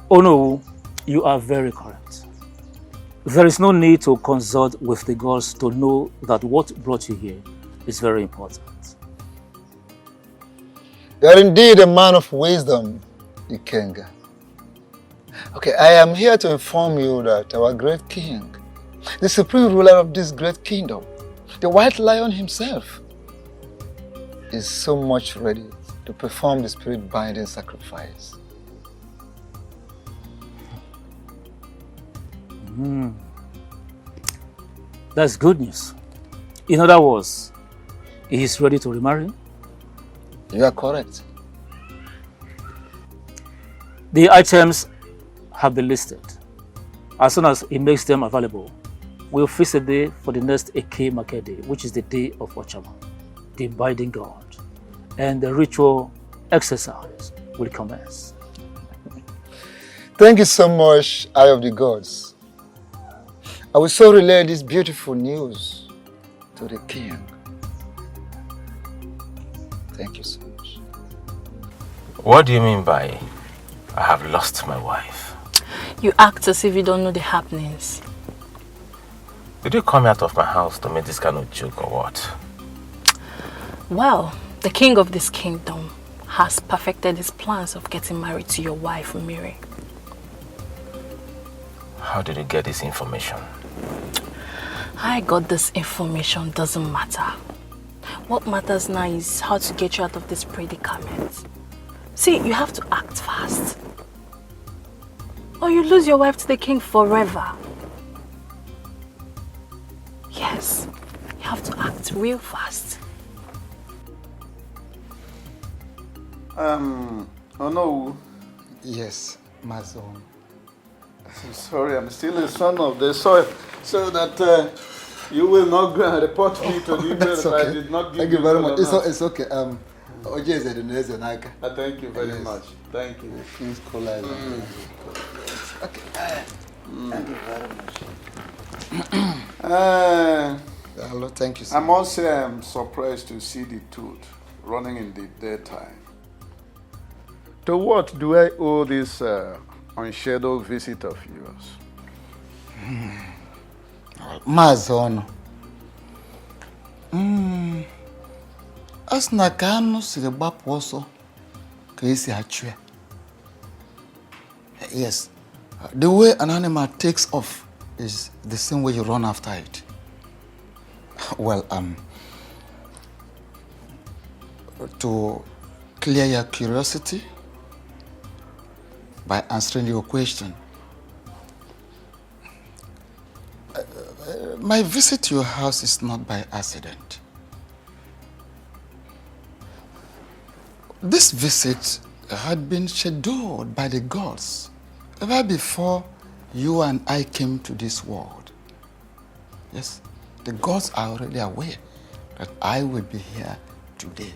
Oh no, you are very correct. There is no need to consult with the gods to know that what brought you here is very important. You are indeed a man of wisdom, Ikenga. Okay, I am here to inform you that our great king, the supreme ruler of this great kingdom, the white lion himself, is so much ready to perform the spirit-binding sacrifice. That's good news. In other words, he is ready to remarry? You are correct. The items have been listed. As soon as he makes them available, we'll fix a day for the next Eke market day, which is the day of Ochama, the binding god, and the ritual exercise will commence. Thank you so much, Eye of the Gods. I will so relay this beautiful news to the king. Thank you so much. What do you mean by I have lost my wife? You act as if you don't know the happenings. Did you come out of my house to make this kind of joke or what? Well, the king of this kingdom has perfected his plans of getting married to your wife, Mary. How did you get this information? I got this information doesn't matter. What matters now is how to get you out of this predicament. See, you have to act fast, or you lose your wife to the king forever. Yes, you have to act real fast. Oh no. Yes, my son. I'm sorry, I'm still a son of the soil, so that you will not go and report me to the email that okay. I did not give Thank you very much. Leonard. It's okay. Thank you very much. Thank you. Okay. Thank you very much. Hello, thank you so I must say I'm surprised to see the tooth running in the daytime. To what do I owe this unscheduled visit of yours? Mazono. As na ka anụ siri gbapụ ọsọ ka esi achụ ya. Yes, the way an animal takes off is the same way you run after it. Well, to clear your curiosity, by answering your question. My visit to your house is not by accident. This visit had been scheduled by the gods ever before you and I came to this world. Yes, the gods are already aware that I will be here today.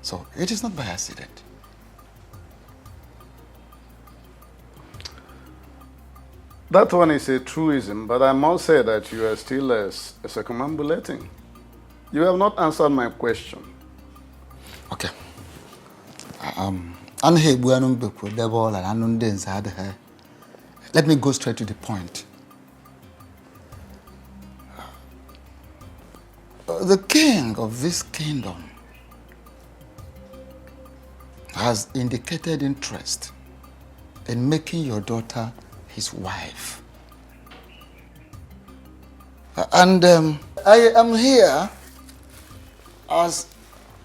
So it is not by accident. That one is a truism, but I must say that you are still circumambulating. You have not answered my question. Okay. Let me go straight to the point. The king of this kingdom has indicated interest in making your daughter his wife. And I am here as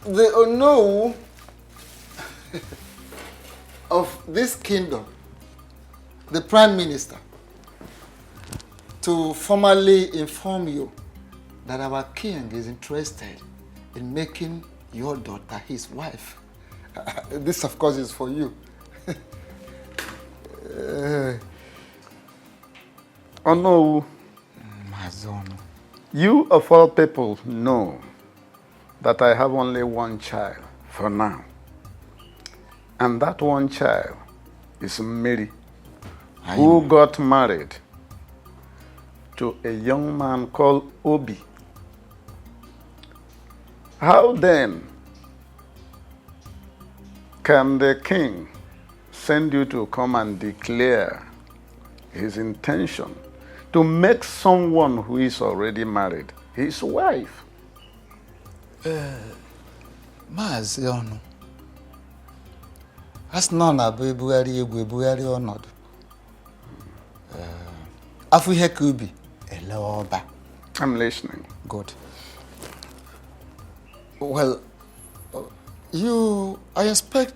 the Onowu of this kingdom, the Prime Minister, to formally inform you that our king is interested in making your daughter his wife. This, of course, is for you. Onowu, you of all people know that I have only one child for now. And that one child is Mary, who got married to a young man called Obie. How then can the king send you to come and declare his intention to make someone who is already married his wife? Maazị Ọnụ, as nọ na bụ ebugharị egwu ebugharị ọnọdụ. Afọ ihe ka ubi ele ọba. I'm listening. Good. Well, I expect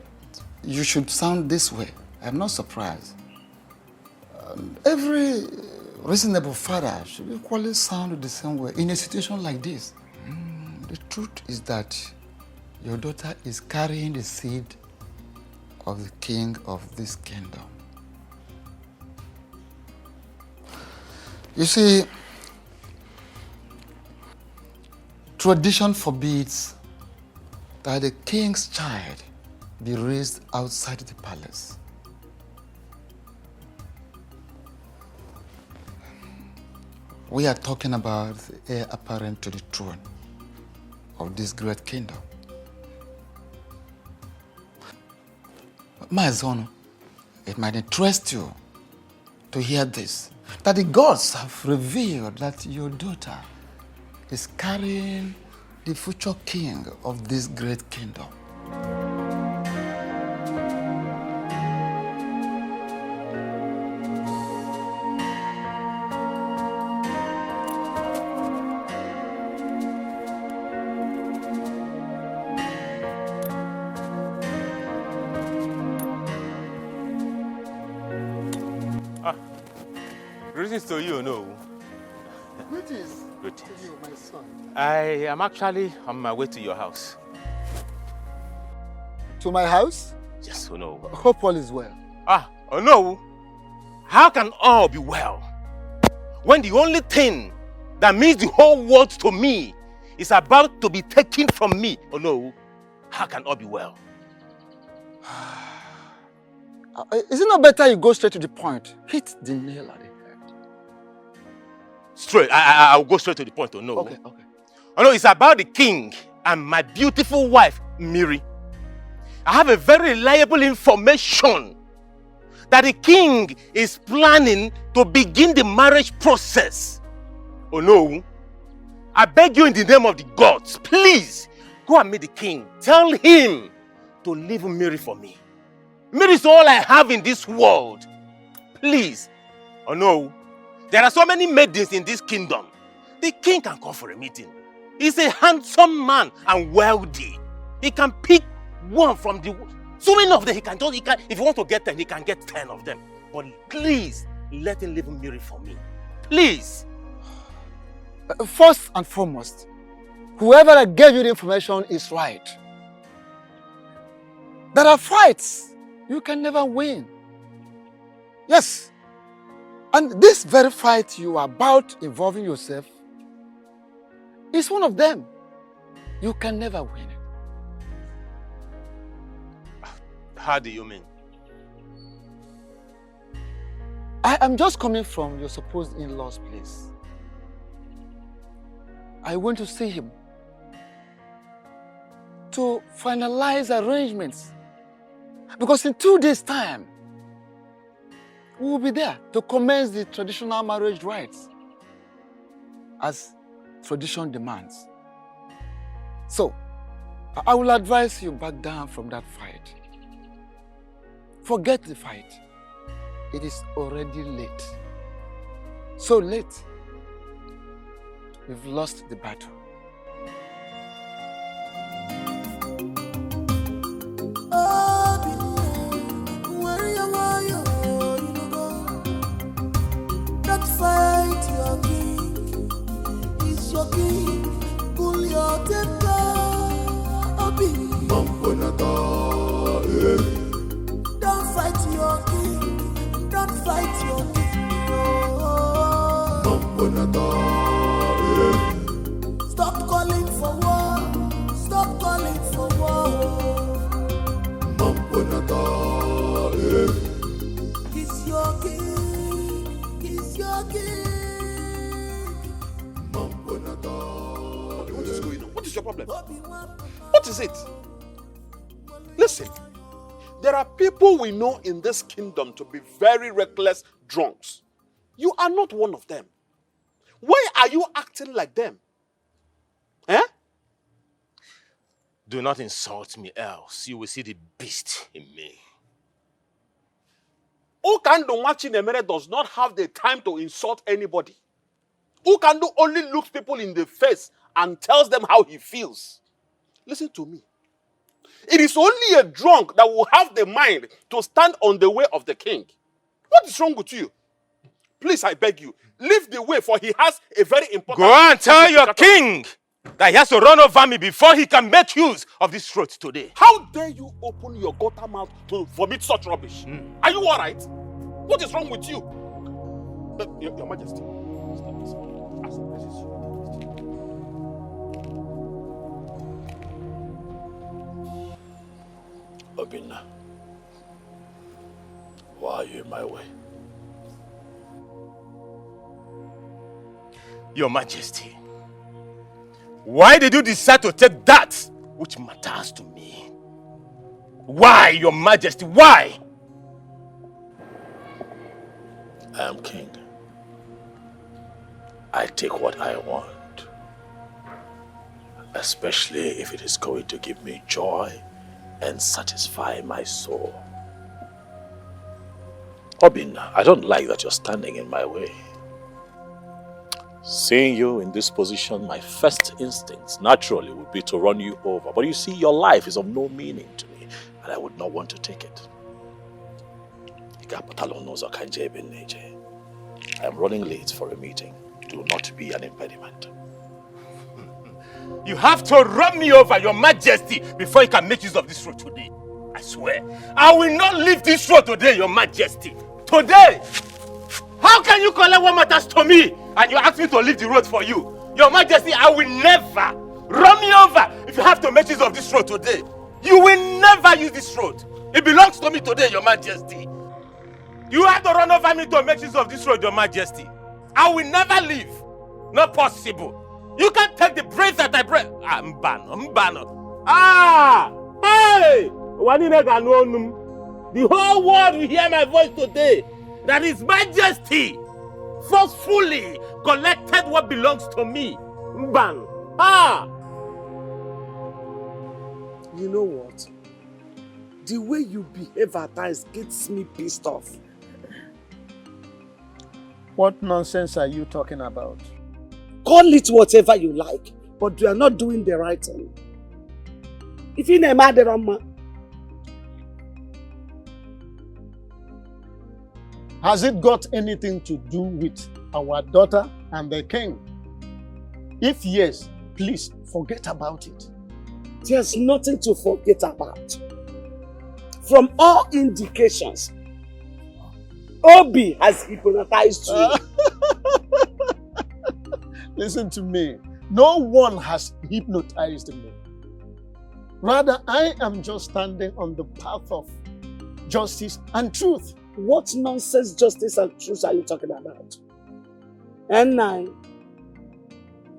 you should sound this way. I'm not surprised. Every reasonable father should equally sound the same way in a situation like this. The truth is that your daughter is carrying the seed of the king of this kingdom. You see, tradition forbids that the king's child be raised outside the palace. We are talking about the heir apparent to the throne of this great kingdom. My son, it might interest you to hear this, that the gods have revealed that your daughter is carrying the future king of this great kingdom. Greetings to you, no. Greetings. Greetings. To you, my son. I am actually on my way to your house. To my house? Yes, oh no. Hope all is well. Oh no. How can all be well when the only thing that means the whole world to me is about to be taken from me? Oh no. How can all be well? Is it not better you go straight to the point? Hit the nail at the head. Straight. I'll go straight to the point. Oh no. Okay. Oh no, it's about the king and my beautiful wife, Miri. I have a very reliable information that the king is planning to begin the marriage process. Oh no. I beg you in the name of the gods, please go and meet the king. Tell him to leave Miri for me. Miri is all I have in this world. Please. Oh no. There are so many maidens in this kingdom. The king can come for a meeting. He's a handsome man and wealthy. He can pick one from the So many of them, if he wants to get 10, he can get 10 of them. But please, let him leave Miri for me. Please. First and foremost, whoever that gave you the information is right. There are fights you can never win. Yes. And this very fight you are about involving yourself is one of them. You can never win it. How do you mean? I am just coming from your supposed in-law's place. I went to see him to finalize arrangements. Because in 2 days' time, we will be there to commence the traditional marriage rites as tradition demands. So, I will advise you back down from that fight. Forget the fight. It is already late. So late, we've lost the battle. Fight your king, is your king, pull your temper, Obie. Don't fight your king, don't fight your king. Stop calling for war, stop calling for war. He's your king. What is going on? What is your problem? What is it? Listen, there are people we know in this kingdom to be very reckless drunks. You are not one of them. Why are you acting like them? Eh? Do not insult me, else you will see the beast in me. Ukando Machinemere does not have the time to insult anybody. Ukando only looks people in the face and tells them how he feels. Listen to me. It is only a drunk that will have the mind to stand on the way of the king. What is wrong with you? Please, I beg you, leave the way, for he has a very important... Go and tell your king that he has to run over me before he can make use of this throat today. How dare you open your gutter mouth to vomit such rubbish? Are you all right? What is wrong with you? Your Majesty. Obinna, why are you in my way? Your Majesty, why did you decide to take that which matters to me? Why, Your Majesty, why? I am king. I take what I want, especially if it is going to give me joy and satisfy my soul. Obinna, I don't like that you're standing in my way. Seeing you in this position, my first instincts naturally would be to run you over. But you see, your life is of no meaning to me, and I would not want to take it. I am running late for a meeting. Do not be an impediment. You have to run me over, Your Majesty, before you can make use of this road today. I swear, I will not leave this road today, Your Majesty. Today! How can you collect what matters to me and you ask me to leave the road for you? Your Majesty, I will never run me over if you have to make use of this road today. You will never use this road. It belongs to me today, Your Majesty. You have to run over me to make use of this road, Your Majesty. I will never leave. Not possible. You can't take the breath that I breathe. Mbano. Ah! Hey! The whole world will hear my voice today. That His Majesty forcefully collected what belongs to me. Mbano. Ah! You know what? The way you behave at times gets me pissed off. What nonsense are you talking about? Call it whatever you like, but you are not doing the right thing. If you name Aderama, Has it got anything to do with our daughter and the king? If yes, please forget about it. There's nothing to forget about. From all indications, Obie has hypnotized you. Listen to me. No one has hypnotized me. Rather, I am just standing on the path of justice and truth. What nonsense justice and truth are you talking about? And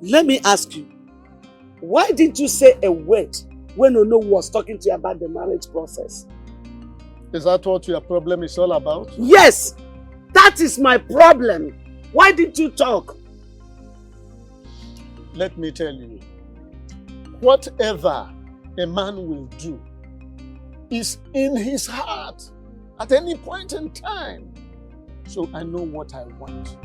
let me ask you, why didn't you say a word when Ono was talking to you about the marriage process? Is that what your problem is all about? Yes, that is my problem. Why didn't you talk? Let me tell you, whatever a man will do is in his heart at any point in time. So I know what I want.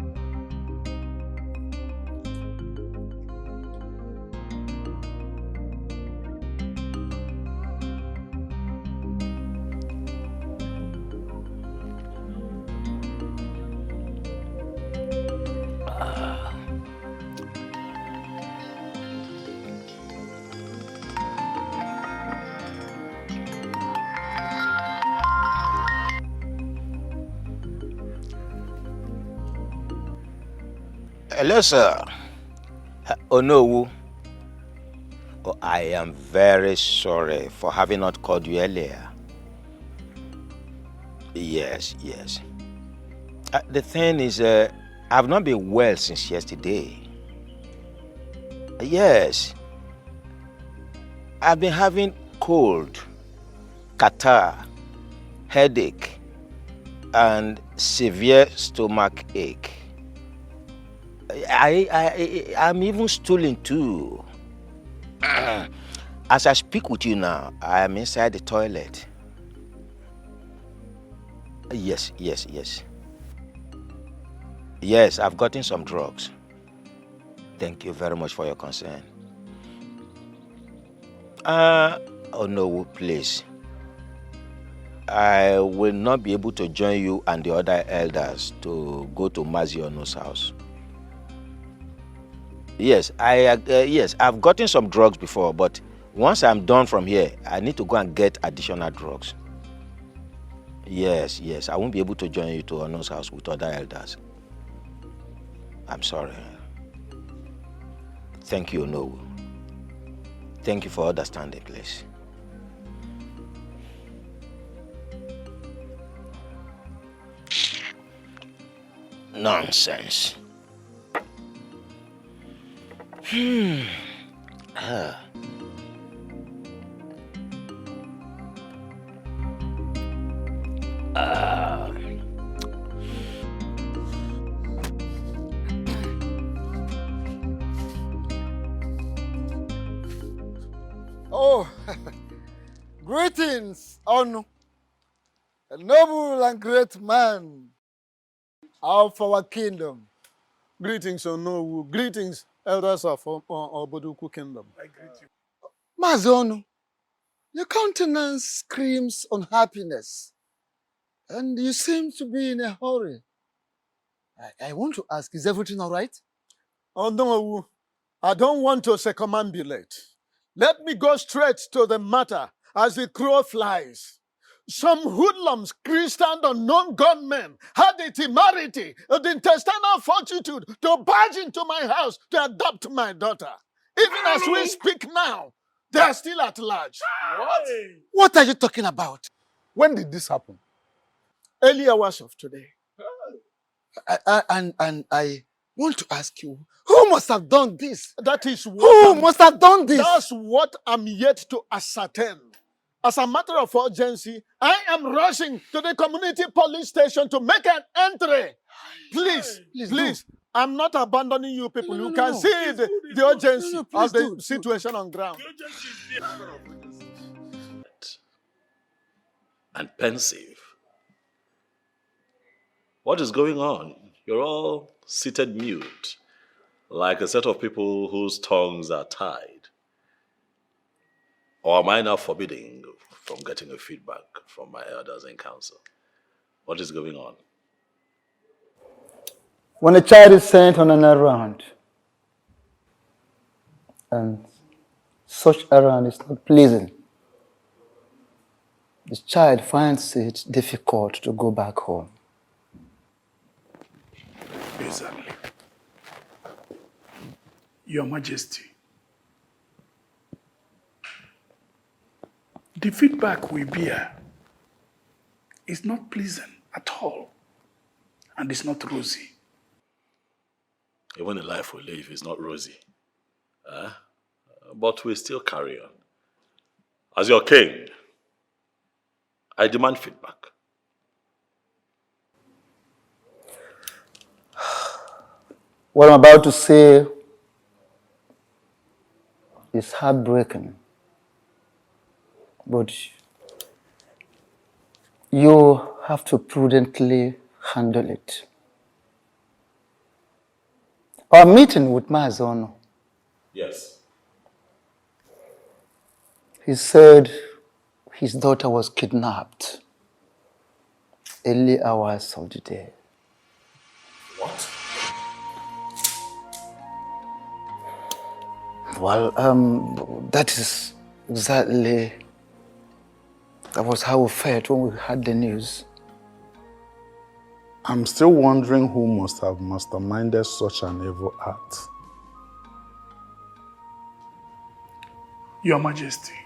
Hello, sir. Onowu. Oh, I am very sorry for having not called you earlier. Yes. The thing is, I've not been well since yesterday. Yes. I've been having cold, catarrh, headache, and severe stomach ache. I'm even stooling too. As I speak with you now, I am inside the toilet. Yes. Yes, I've gotten some drugs. Thank you very much for your concern. Oh no, please. I will not be able to join you and the other elders to go to Maziono's house. Yes, I've gotten some drugs before, but once I'm done from here, I need to go and get additional drugs. Yes, I won't be able to join you to Ono's house with other elders. I'm sorry. Thank you, Ono. Thank you for understanding, please. Nonsense. Oh, greetings, Onu, a noble and great man of our kingdom. Greetings, Onowu. Greetings, elders of Oboduku Kingdom. I greet you. Mazi Onu, your countenance screams unhappiness, and you seem to be in a hurry. I want to ask, is everything all right? Onowu, I don't want to circumambulate. Let me go straight to the matter as the crow flies. Some hoodlums, Christian unknown gunmen, had the temerity, the intestinal fortitude to barge into my house to adopt my daughter. Even as we speak now, they are still at large. What are you talking about? When did this happen? Early hours of today. And I want to ask you, who must have done this? That is what must have done this? That's what I'm yet to ascertain. As a matter of urgency, I am rushing to the community police station to make an entry. Please, I'm not abandoning you people. You can see the urgency of the situation on ground. And pensive. What is going on? You're all seated mute, like a set of people whose tongues are tied. Or am I now forbidding from getting a feedback from my elders in council? What is going on? When a child is sent on an errand, and such errand is not pleasing, the child finds it difficult to go back home. Exactly. Your Majesty, the feedback we bear is not pleasant at all, and it's not rosy. Even the life we live is not rosy. But we still carry on. As your king, I demand feedback. What I'm about to say is heartbreaking, but you have to prudently handle it. Our meeting with Mazono, Yes. he said his daughter was kidnapped early hours of the day. What? Well, that is exactly, that was how we felt when we heard the news. I'm still wondering who must have masterminded such an evil act. Your Majesty,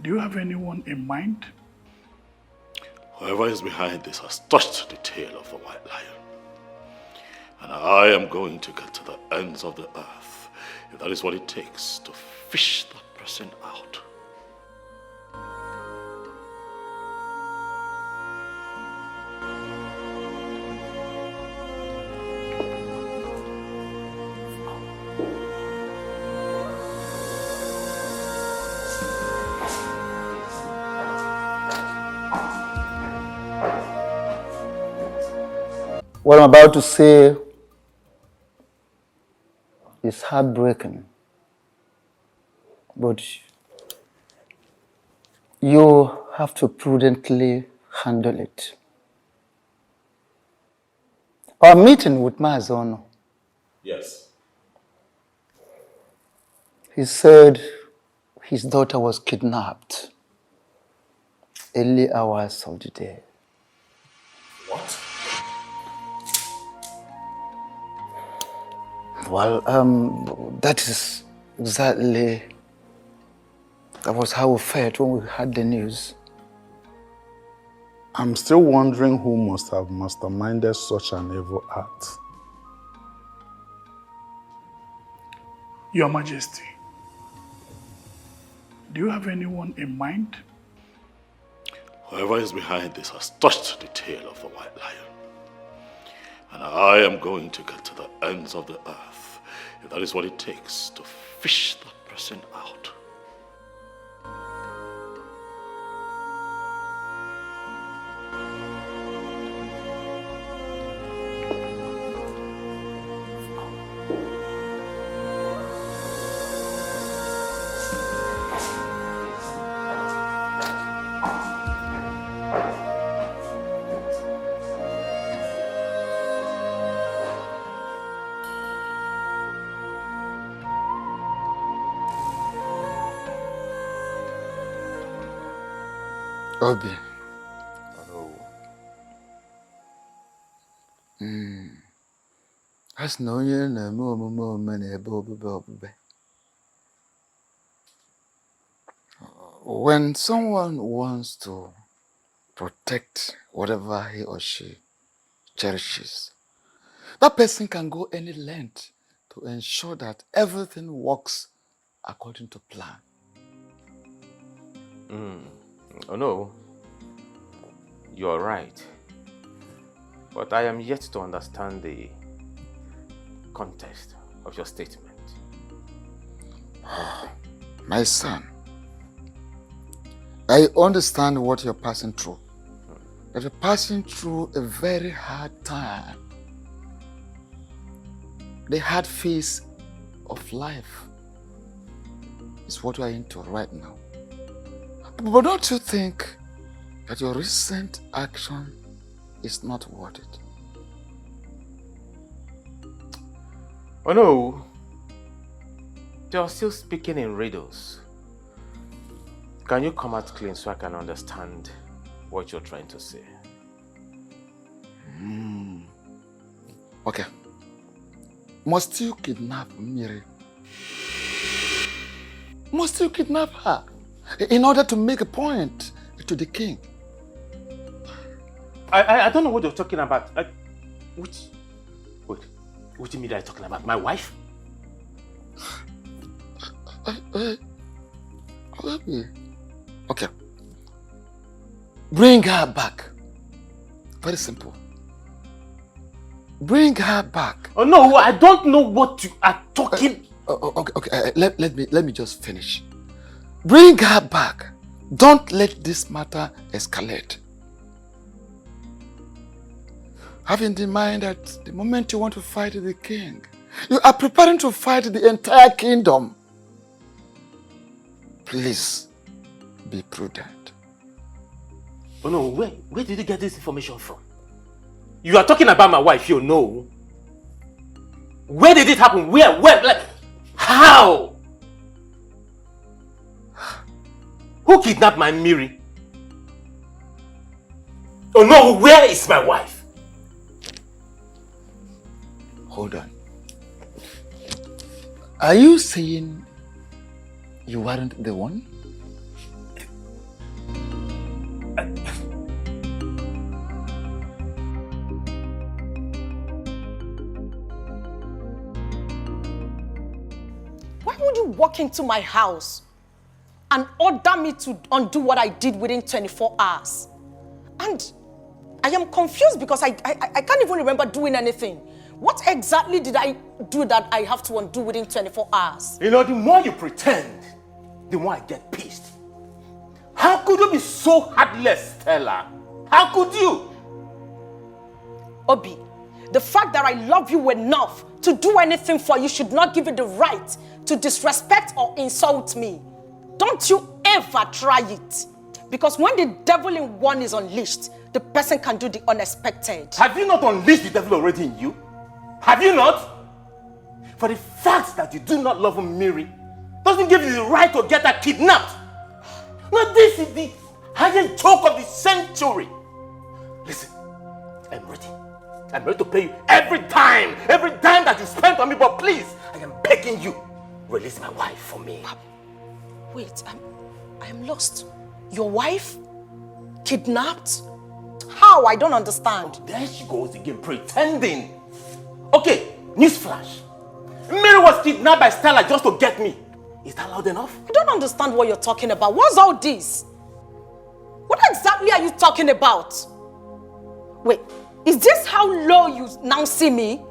do you have anyone in mind? Whoever is behind this has touched the tail of the white lion. And I am going to get to the ends of the earth, if that is what it takes to fish that person out. What I'm about to say is heartbreaking, but you have to prudently handle it. Our meeting with Mazono, Yes. he said his daughter was kidnapped early hours of the day. What? Well, that is exactly, that was how we felt when we heard the news. I'm still wondering who must have masterminded such an evil act. Your Majesty, do you have anyone in mind? Whoever is behind this has touched the tail of the white lion. And I am going to get to the ends of the earth, if that is what it takes to fish that person out. Obie. As no onye na-eme omume ome n'ebe obube. When someone wants to protect whatever he or she cherishes, that person can go any length to ensure that everything works according to plan. Oh no, you're right. But I am yet to understand the context of your statement. My son, I understand what you're passing through. That you're passing through a very hard time. The hard phase of life is what we're into right now. But don't you think that your recent action is not worth it? Oh no, you're still speaking in riddles. Can you come out clean so I can understand what you're trying to say? Okay. Must you kidnap Miri? Must you kidnap her in order to make a point to the king? I don't know what you're talking about. What do you mean that you're talking about? My wife? Okay. Bring her back. Very simple. Bring her back. Oh no, I don't know what you are talking. Okay. Let me just finish. Bring her back. Don't let this matter escalate. Have in mind that the moment you want to fight the king, you are preparing to fight the entire kingdom. Please be prudent. Oh no, where did you get this information from? You are talking about my wife, you know. Where did it happen? Where? Like, how? Who kidnapped my Miri? Oh no, where is my wife? Hold on. Are you saying you weren't the one? Why would you walk into my house and order me to undo what I did within 24 hours? And I am confused because I can't even remember doing anything. What exactly did I do that I have to undo within 24 hours? You know, the more you pretend, the more I get pissed. How could you be so heartless, Stella? How could you? Obie, the fact that I love you enough to do anything for you should not give you the right to disrespect or insult me. Don't you ever try it. Because when the devil in one is unleashed, the person can do the unexpected. Have you not unleashed the devil already in you? Have you not? For the fact that you do not love Miri doesn't give you the right to get her kidnapped. No, this is the highest joke of the century. Listen, I'm ready. I'm ready to pay you every dime that you spent on me, but please, I am begging you, release my wife for me. Wait, I am lost. Your wife? Kidnapped? How? I don't understand. Oh, there she goes again, pretending. Okay, newsflash. Mary was kidnapped by Stella just to get me. Is that loud enough? I don't understand what you're talking about. What's all this? What exactly are you talking about? Wait, is this how low you now see me?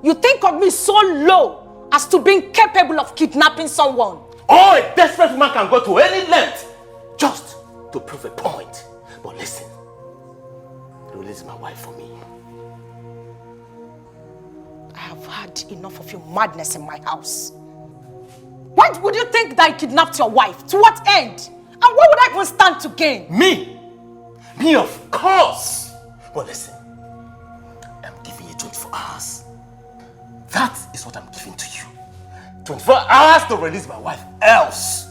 You think of me so low as to being capable of kidnapping someone? Oh, a desperate woman can go to any length just to prove a point. But listen, release my wife for me. I have had enough of your madness in my house. Why would you think that I kidnapped your wife? To what end? And what would I even stand to gain? Me? Me, of course. But listen, I'm giving you 24 hours. That is what I'm giving to you. 24 hours to release my wife. Else,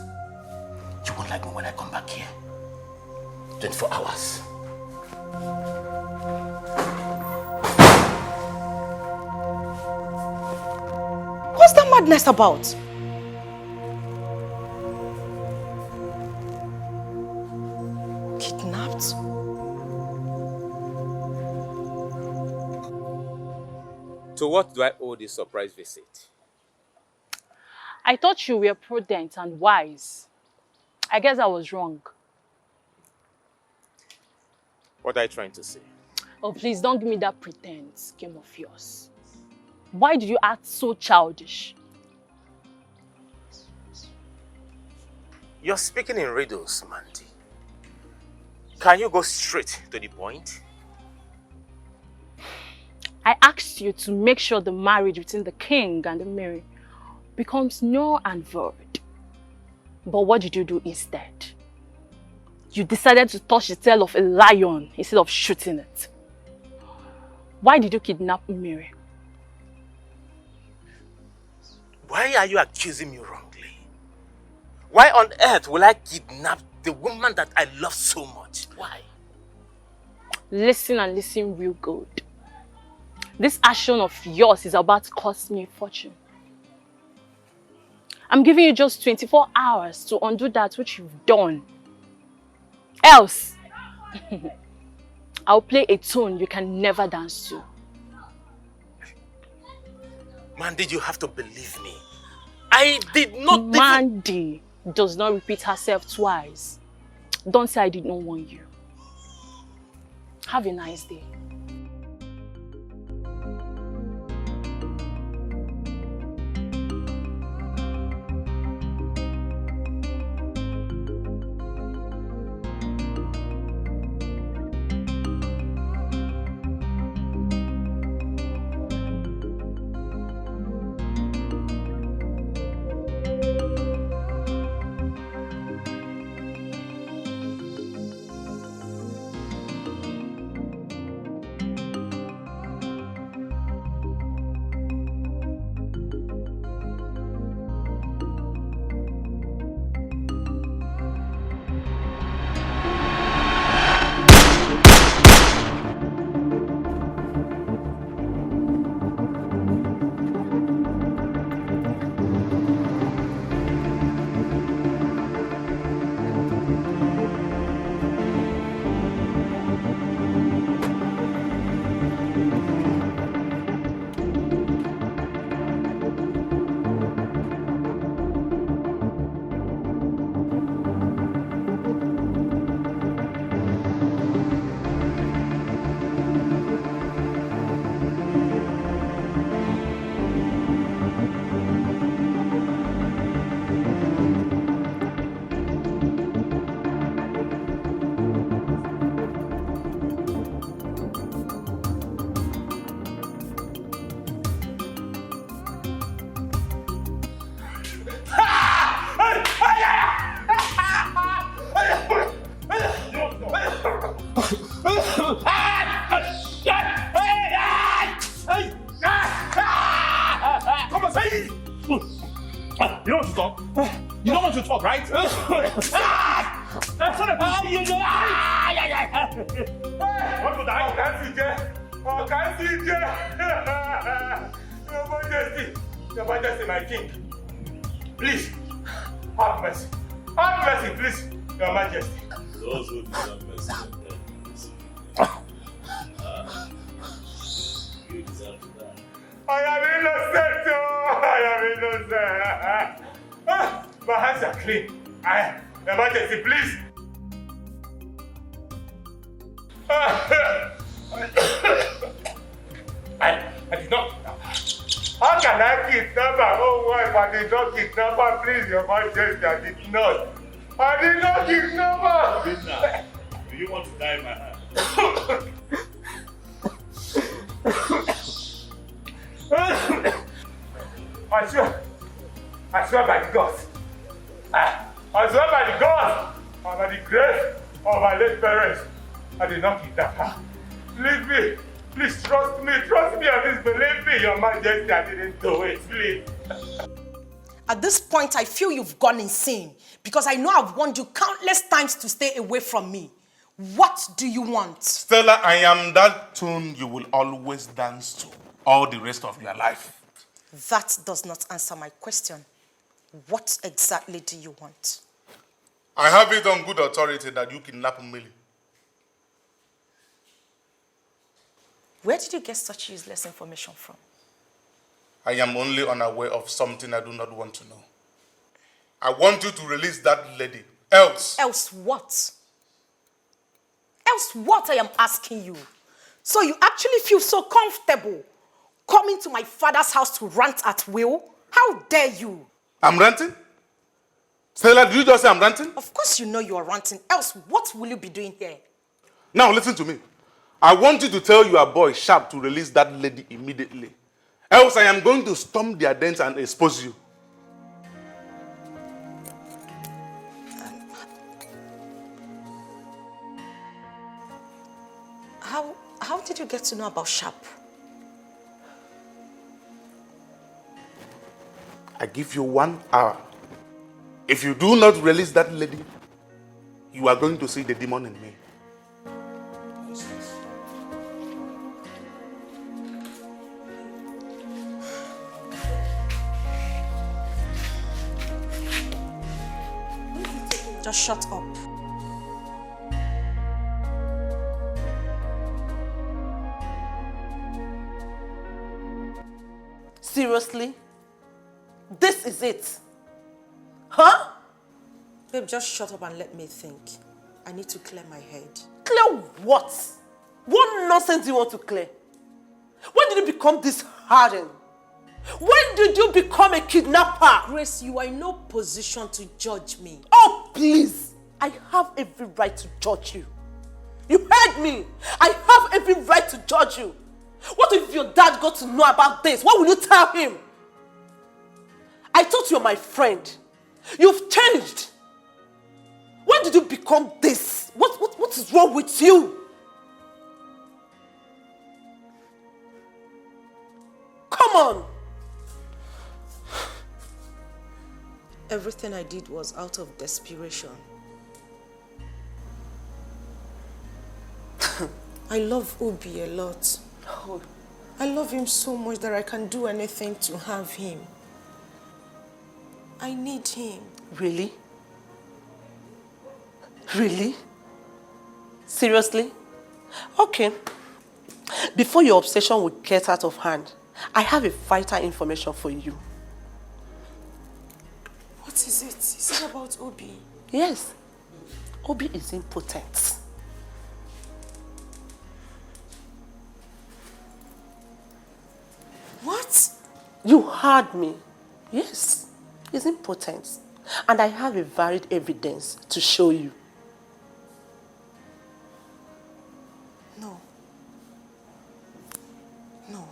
you won't like me when I come back here. 24 hours. What's that madness about? Kidnapped? To what do I owe this surprise visit? I thought you were prudent and wise. I guess I was wrong. What are you trying to say? Oh, please don't give me that pretense game of yours. Why did you act so childish? You're speaking in riddles, Mandy. Can you go straight to the point? I asked you to make sure the marriage between the king and the Mary becomes null and void. But what did you do instead? You decided to touch the tail of a lion instead of shooting it. Why did you kidnap Mary? Why are you accusing me wrongly? Why on earth will I kidnap the woman that I love so much? Why? Listen and listen real good. This action of yours is about to cost me a fortune. I'm giving you just 24 hours to undo that which you've done. Else, I'll play a tune you can never dance to. Mandy, you have to believe me. I did not... Mandy does not repeat herself twice. Don't say I did not warn you. Have a nice day. You don't want to talk, right? Want to die? Your Majesty, my king. Please, have mercy. Have mercy, please, Your Majesty. Those who deserve mercy, you deserve to die. I am innocent, I am innocent. My hands are clean. Your Majesty, please. I did not. How can I kidnap my own wife? I did not kidnap her, please, Your Majesty. I did not. I did not kidnap her. Do you want to die in my hand? I swear by the gods. I swear by the gods and by the grace of my late parents. I did not kidnap her. Leave me. Please trust me and disbelieve me, Your Majesty. I didn't do it, please. At this point, I feel you've gone insane because I know I've warned you countless times to stay away from me. What do you want? Stella, I am that tune you will always dance to all the rest of your life. That does not answer my question. What exactly do you want? I have it on good authority that you kidnap Millie. Where did you get such useless information from? I am only unaware of something I do not want to know. I want you to release that lady. Else. Else what? Else what, I am asking you? So you actually feel so comfortable coming to my father's house to rant at will? How dare you? I'm ranting? Stella, did you just say I'm ranting? Of course you know you are ranting. Else what will you be doing here? Now listen to me. I want you to tell your boy Sharp to release that lady immediately. Else I am going to storm their dens and expose you. How did you get to know about Sharp? give you 1 hour. If you do not release that lady, you are going to see the demon in me. Just shut up. Seriously? This is it? Huh? Babe, just shut up and let me think. I need to clear my head. Clear what? What nonsense do you want to clear? When did you become this hardened? When did you become a kidnapper? Grace, you are in no position to judge me. Oh, please. I have every right to judge you. You heard me. I have every right to judge you. What if your dad got to know about this? What will you tell him? I thought you were my friend. You've changed. When did you become this? What is wrong with you? Come on. Everything I did was out of desperation. I love Obie a lot. Oh. I love him so much that I can do anything to have him. I need him. Really? Really? Seriously? Okay. Before your obsession would get out of hand, I have a vital information for you. What is it? Is it about Obie? Yes. Obie is impotent. What? You heard me. Yes. He's impotent. And I have a varied evidence to show you. No. No.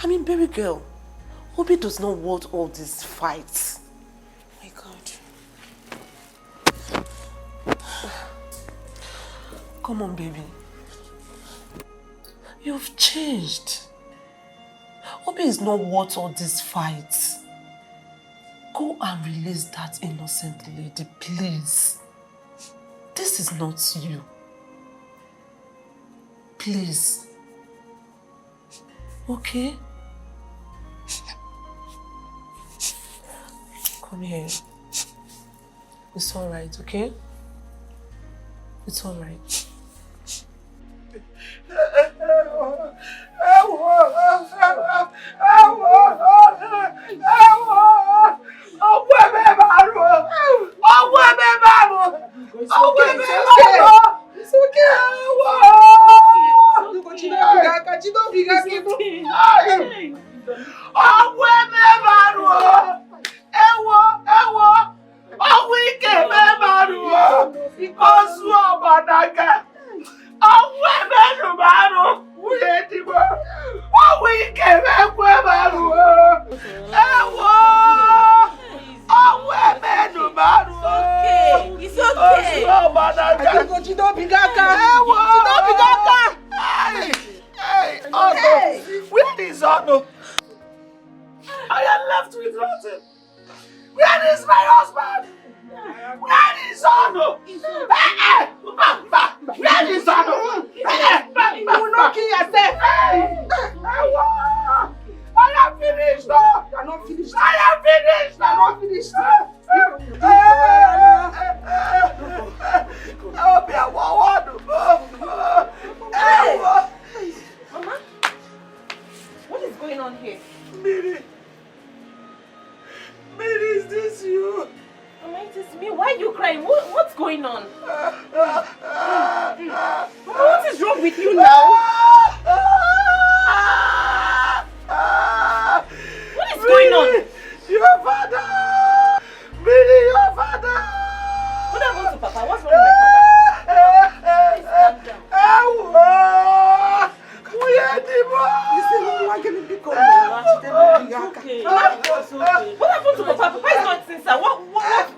I mean, baby girl, Obie does not want all these fights. My God. Come on, baby. You've changed. Obie is not worth all these fights. Go and release that innocent lady, please. This is not you. Please. Okay? Come here. It's alright, okay? It's alright.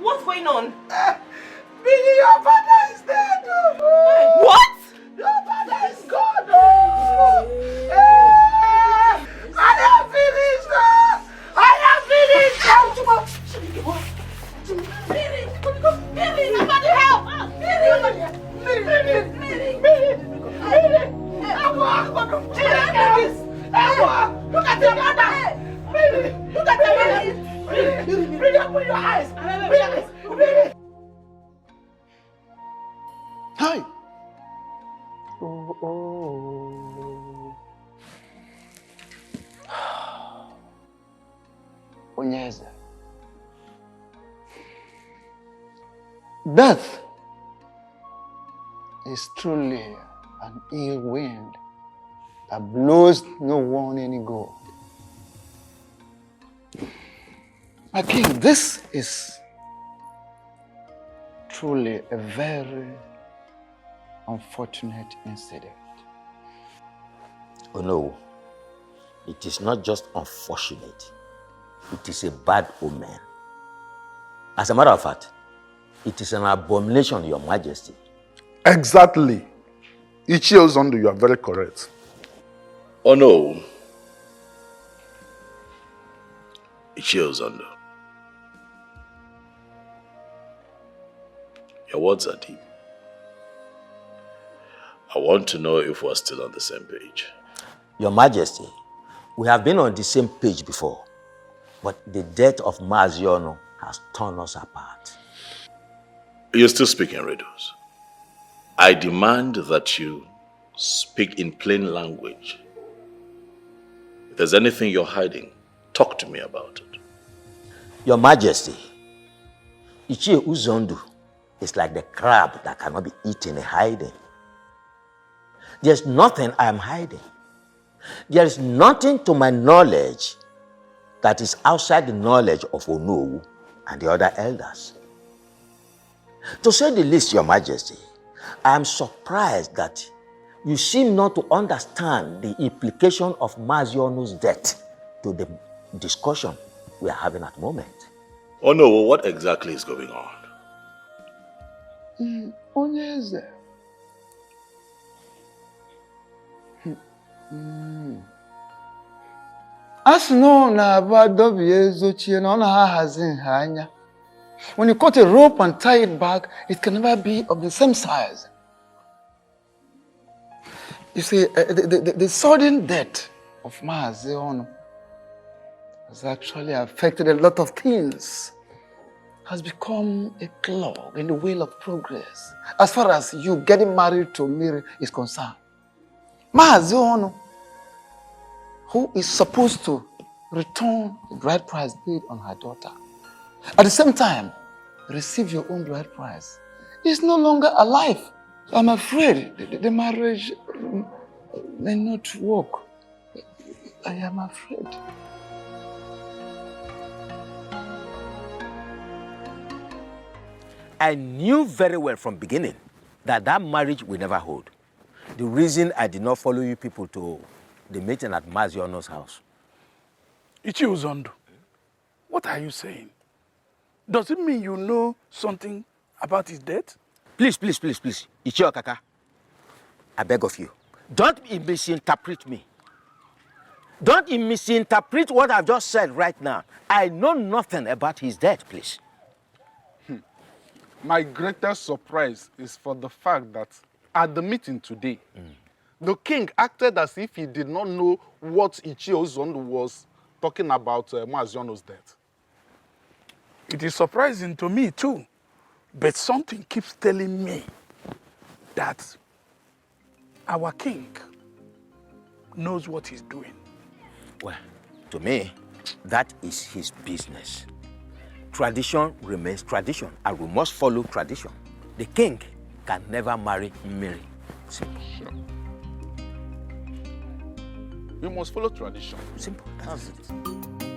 What's going on? Billy, your father is dead. What? Your father is gone. Hi. Onyeze. Death is truly an ill wind that blows no one any good. My king, this is truly a very unfortunate incident. Oh no, it is not just unfortunate. It is a bad omen. As a matter of fact, it is an abomination, Your Majesty. Exactly. Ichie Uzondo, you are very correct. Oh no. Ichie Uzondo. Your words are deep. I want to know if we're still on the same page. Your Majesty, we have been on the same page before, but the death of Maziono has torn us apart. You're still speaking riddles. I demand that you speak in plain language. If there's anything you're hiding, talk to me about it. Your Majesty, Ichie Uzondo is like the crab that cannot be eaten in hiding. There's nothing I am hiding. There is nothing to my knowledge that is outside the knowledge of Onowu and the other elders. To say the least, Your Majesty, I am surprised that you seem not to understand the implication of Maziono's death to the discussion we are having at the moment. Oh no, what exactly is going on? Onyeze. As no na abadobi ezochie na ona hahazi nha anya. When you cut a rope and tie it back, it can never be of the same size. You see, the sudden death of Maazi Ono has actually affected a lot of things. Has become a clog in the wheel of progress as far as you getting married to Miri is concerned. Maazi Ono, who is supposed to return the bride price paid on her daughter, at the same time receive your own bride price, is no longer alive. I'm afraid the marriage may not work. I am afraid. I knew very well from beginning that that marriage will never hold. The reason I did not follow you people to the meeting at Maziono's house. Ichie Uzondo, what are you saying? Does it mean you know something about his death? Please, please, please, please. Ichie Okaka, I beg of you, don't misinterpret me. Don't misinterpret what I've just said right now. I know nothing about his death, please. My greatest surprise is for the fact that at the meeting today, the king acted as if he did not know what Ichie Uzondo was talking about Maziono's death. It is surprising to me too, but something keeps telling me that our king knows what he's doing. Well, to me, that is his business. Tradition remains tradition, and we must follow tradition. The king can never marry Mary. Simple. Sure. We must follow tradition. Simple. That's it.